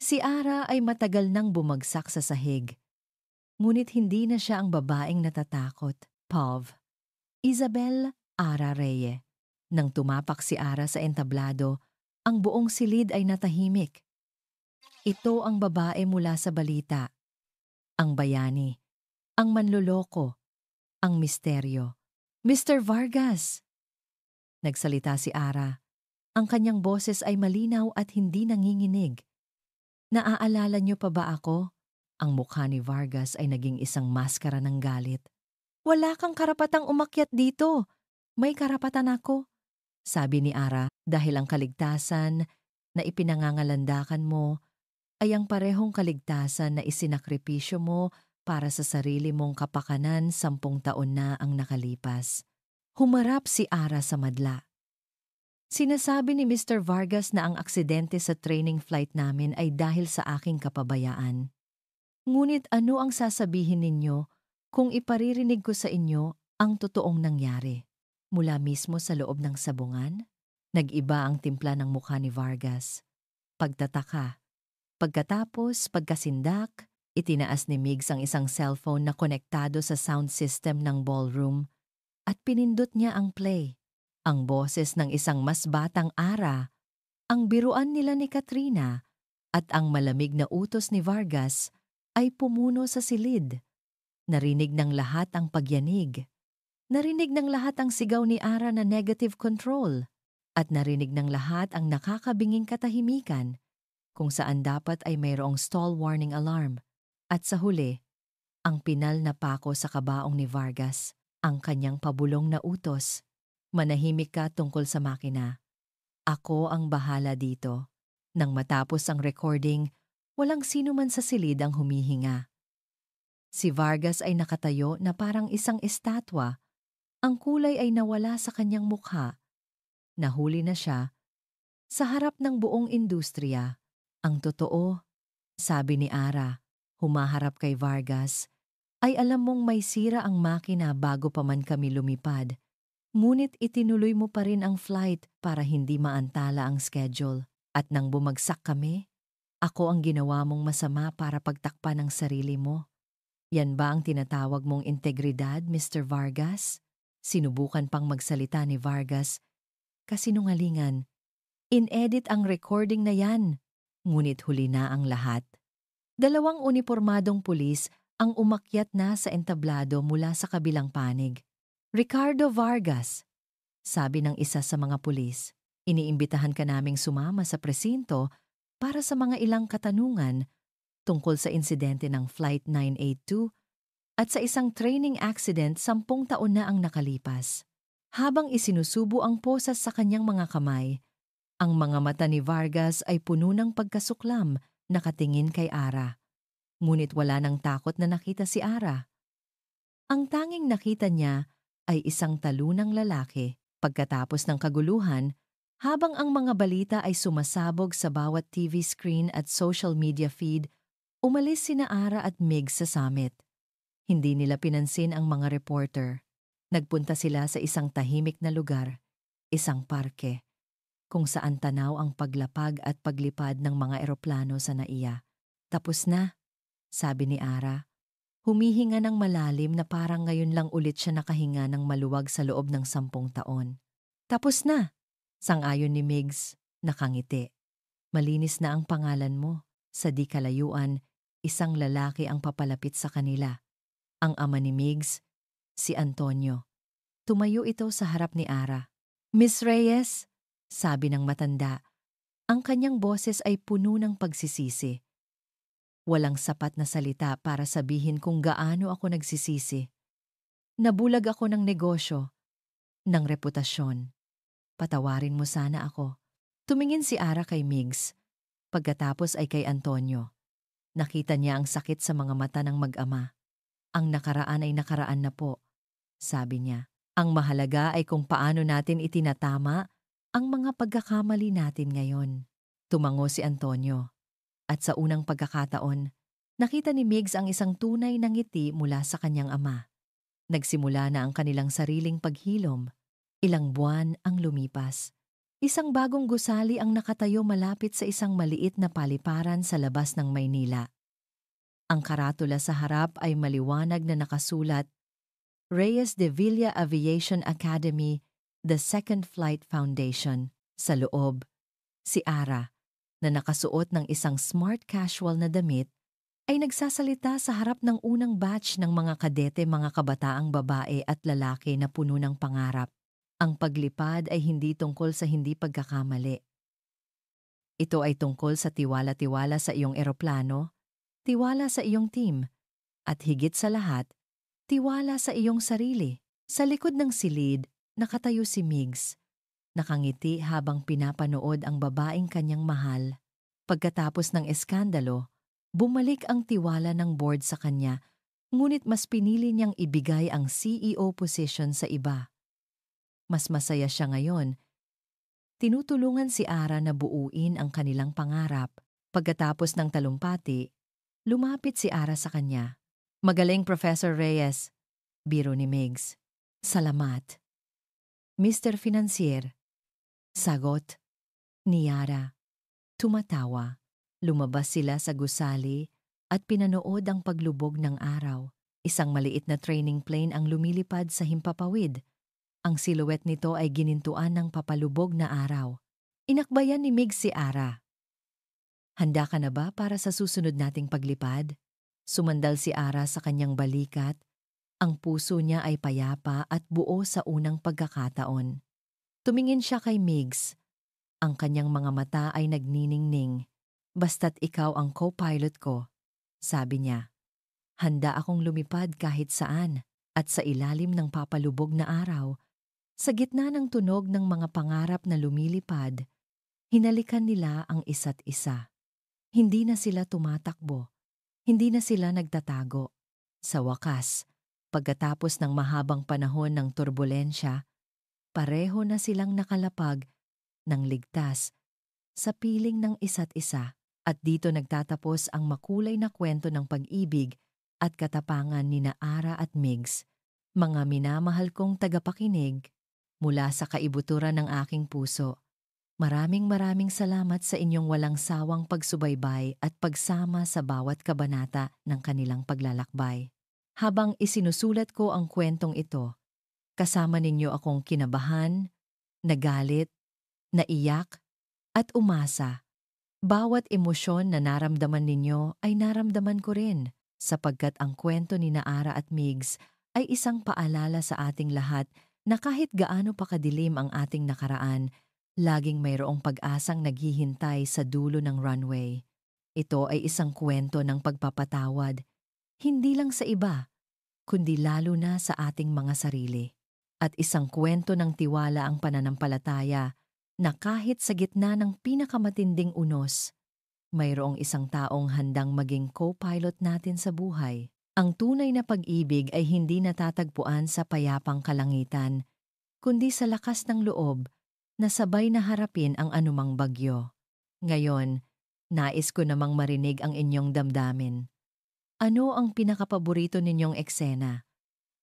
si Ara ay matagal nang bumagsak sa sahig. Ngunit hindi na siya ang babaeng natatakot. Pov. Isabel Ara Reye. Nang tumapak si Ara sa entablado, ang buong silid ay natahimik. Ito ang babae mula sa balita. Ang bayani. Ang manloloko. Ang misteryo. Mr. Vargas! Nagsalita si Ara. Ang kanyang boses ay malinaw at hindi nanginginig. Naaalala niyo pa ba ako? Ang mukha ni Vargas ay naging isang maskara ng galit. Wala kang karapatang umakyat dito. May karapatan ako, sabi ni Ara, dahil ang kaligtasan na ipinangangalandakan mo ay ang parehong kaligtasan na isinakripisyo mo para sa sarili mong kapakanan 10 taon na ang nakalipas. Humarap si Ara sa madla. Sinasabi ni Mr. Vargas na ang aksidente sa training flight namin ay dahil sa aking kapabayaan. Ngunit ano ang sasabihin ninyo kung iparirinig ko sa inyo ang totoong nangyari? Mula mismo sa loob ng sabungan? Nag-iba ang timpla ng mukha ni Vargas. Pagtataka. Pagkatapos, pagkasindak, itinaas ni Migs ang isang cellphone na konektado sa sound system ng ballroom at pinindot niya ang play. Ang boses ng isang mas batang Ara, ang biruan nila ni Katrina at ang malamig na utos ni Vargas ay pumuno sa silid. Narinig ng lahat ang pagyanig. Narinig ng lahat ang sigaw ni Ara na negative control. At narinig ng lahat ang nakakabinging katahimikan kung saan dapat ay mayroong stall warning alarm. At sa huli, ang pinal na pako sa kabaong ni Vargas, ang kanyang pabulong na utos. Manahimik ka tungkol sa makina. Ako ang bahala dito. Nang matapos ang recording, walang sino man sa silid ang humihinga. Si Vargas ay nakatayo na parang isang estatwa. Ang kulay ay nawala sa kanyang mukha. Nahuli na siya. Sa harap ng buong industriya, ang totoo, sabi ni Ara, humaharap kay Vargas, ay alam mong may sira ang makina bago pa man kami lumipad. Ngunit itinuloy mo pa rin ang flight para hindi maantala ang schedule. At nang bumagsak kami, ako ang ginawa mong masama para pagtakpan ang sarili mo. Yan ba ang tinatawag mong integridad, Mr. Vargas? Sinubukan pang magsalita ni Vargas. Kasinungalingan. In-edit ang recording na yan. Ngunit huli na ang lahat. 2 unipormadong pulis ang umakyat na sa entablado mula sa kabilang panig. Ricardo Vargas, sabi ng isa sa mga pulis, iniimbitahan ka naming sumama sa presinto para sa mga ilang katanungan tungkol sa insidente ng Flight 982 at sa isang training accident 10 taon na ang nakalipas. Habang isinusubo ang posas sa kanyang mga kamay, ang mga mata ni Vargas ay puno ng pagkasuklam nakatingin kay Ara. Ngunit wala nang takot na nakita si Ara. Ang tanging nakita niya ay isang talunang lalaki. Pagkatapos ng kaguluhan, habang ang mga balita ay sumasabog sa bawat TV screen at social media feed, umalis sina Ara at Migs sa summit. Hindi nila pinansin ang mga reporter. Nagpunta sila sa isang tahimik na lugar, isang parke, kung saan tanaw ang paglapag at paglipad ng mga eroplano sa NAIA. Tapos na, sabi ni Ara. Humihinga ng malalim na parang ngayon lang ulit siya nakahinga ng maluwag sa loob ng 10 taon. Tapos na, sang-ayon ni Migs, nakangiti. Malinis na ang pangalan mo. Sa di kalayuan, isang lalaki ang papalapit sa kanila. Ang ama ni Migs, si Antonio. Tumayo ito sa harap ni Ara. Miss Reyes, sabi ng matanda. Ang kanyang boses ay puno ng pagsisisi. Walang sapat na salita para sabihin kung gaano ako nagsisisi. Nabulag ako ng negosyo, ng reputasyon. Patawarin mo sana ako. Tumingin si Ara kay Migs. Pagkatapos ay kay Antonio. Nakita niya ang sakit sa mga mata ng mag-ama. Ang nakaraan ay nakaraan na po, sabi niya. Ang mahalaga ay kung paano natin itinatama ang mga pagkakamali natin ngayon. Tumango si Antonio. At sa unang pagkakataon, nakita ni Migs ang isang tunay na ngiti mula sa kanyang ama. Nagsimula na ang kanilang sariling paghilom. Ilang buwan ang lumipas. Isang bagong gusali ang nakatayo malapit sa isang maliit na paliparan sa labas ng Maynila. Ang karatula sa harap ay maliwanag na nakasulat, Reyes de Villa Aviation Academy, the Second Flight Foundation. Sa loob, si Ara, na nakasuot ng isang smart casual na damit, ay nagsasalita sa harap ng unang batch ng mga kadete, mga kabataang babae at lalaki na puno ng pangarap. Ang paglipad ay hindi tungkol sa hindi pagkakamali. Ito ay tungkol sa tiwala-tiwala sa iyong eroplano, tiwala sa iyong team, at higit sa lahat, tiwala sa iyong sarili. Sa likod ng silid, nakatayo si Migs. Nakangiti habang pinapanood ang babaeng kanyang mahal. Pagkatapos ng eskandalo, bumalik ang tiwala ng board sa kanya, ngunit mas pinili niyang ibigay ang CEO position sa iba. Mas masaya siya ngayon. Tinutulungan si Ara na buuin ang kanilang pangarap. Pagkatapos ng talumpati, lumapit si Ara sa kanya. Magaling, Professor Reyes. Biro ni Migs. Salamat. Mr. Financier. Sagot ni Ara. Tumatawa. Lumabas sila sa gusali at pinanood ang paglubog ng araw. Isang maliit na training plane ang lumilipad sa himpapawid. Ang silhouette nito ay ginintuan ng papalubog na araw. Inakbayan ni Migs si Ara. Handa ka na ba para sa susunod nating paglipad? Sumandal si Ara sa kanyang balikat. Ang puso niya ay payapa at buo sa unang pagkakataon. Tumingin siya kay Migs. Ang kanyang mga mata ay nagniningning. Basta't ikaw ang co-pilot ko, sabi niya. Handa akong lumipad kahit saan at sa ilalim ng papalubog na araw. Sa gitna ng tunog ng mga pangarap na lumilipad, hinalikan nila ang isa't isa. Hindi na sila tumatakbo. Hindi na sila nagtatago. Sa wakas, pagkatapos ng mahabang panahon ng turbulensya, pareho na silang nakalapag ng ligtas sa piling ng isa't isa. At dito nagtatapos ang makulay na kwento ng pag-ibig at katapangan ni Ara at Migs. Mga minamahal kong tagapakinig, mula sa kaibuturan ng aking puso, maraming salamat sa inyong walang sawang pagsubaybay at pagsama sa bawat kabanata ng kanilang paglalakbay. Habang isinusulat ko ang kwentong ito, kasama ninyo akong kinabahan, nagalit, naiyak, at umasa. Bawat emosyon na naramdaman ninyo ay naramdaman ko rin, sapagkat ang kwento ni Ara at Migs ay isang paalala sa ating lahat na kahit gaano pa kadilim ang ating nakaraan, laging mayroong pag-asang naghihintay sa dulo ng runway. Ito ay isang kwento ng pagpapatawad, hindi lang sa iba, kundi lalo na sa ating mga sarili. At isang kwento ng tiwala ang pananampalataya na kahit sa gitna ng pinakamatinding unos, mayroong isang taong handang maging co-pilot natin sa buhay. Ang tunay na pag-ibig ay hindi natatagpuan sa payapang kalangitan, kundi sa lakas ng loob na sabay na harapin ang anumang bagyo. Ngayon, nais ko namang marinig ang inyong damdamin. Ano ang pinakapaborito ninyong eksena?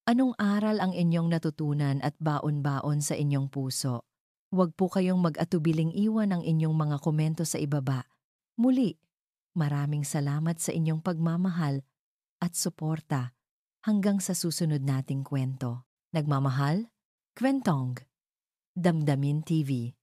Anong aral ang inyong natutunan at baon-baon sa inyong puso? Huwag po kayong mag-atubiling iwan ang inyong mga komento sa ibaba. Muli, maraming salamat sa inyong pagmamahal at suporta hanggang sa susunod nating kwento. Nagmamahal, Kwentong, Damdamin TV.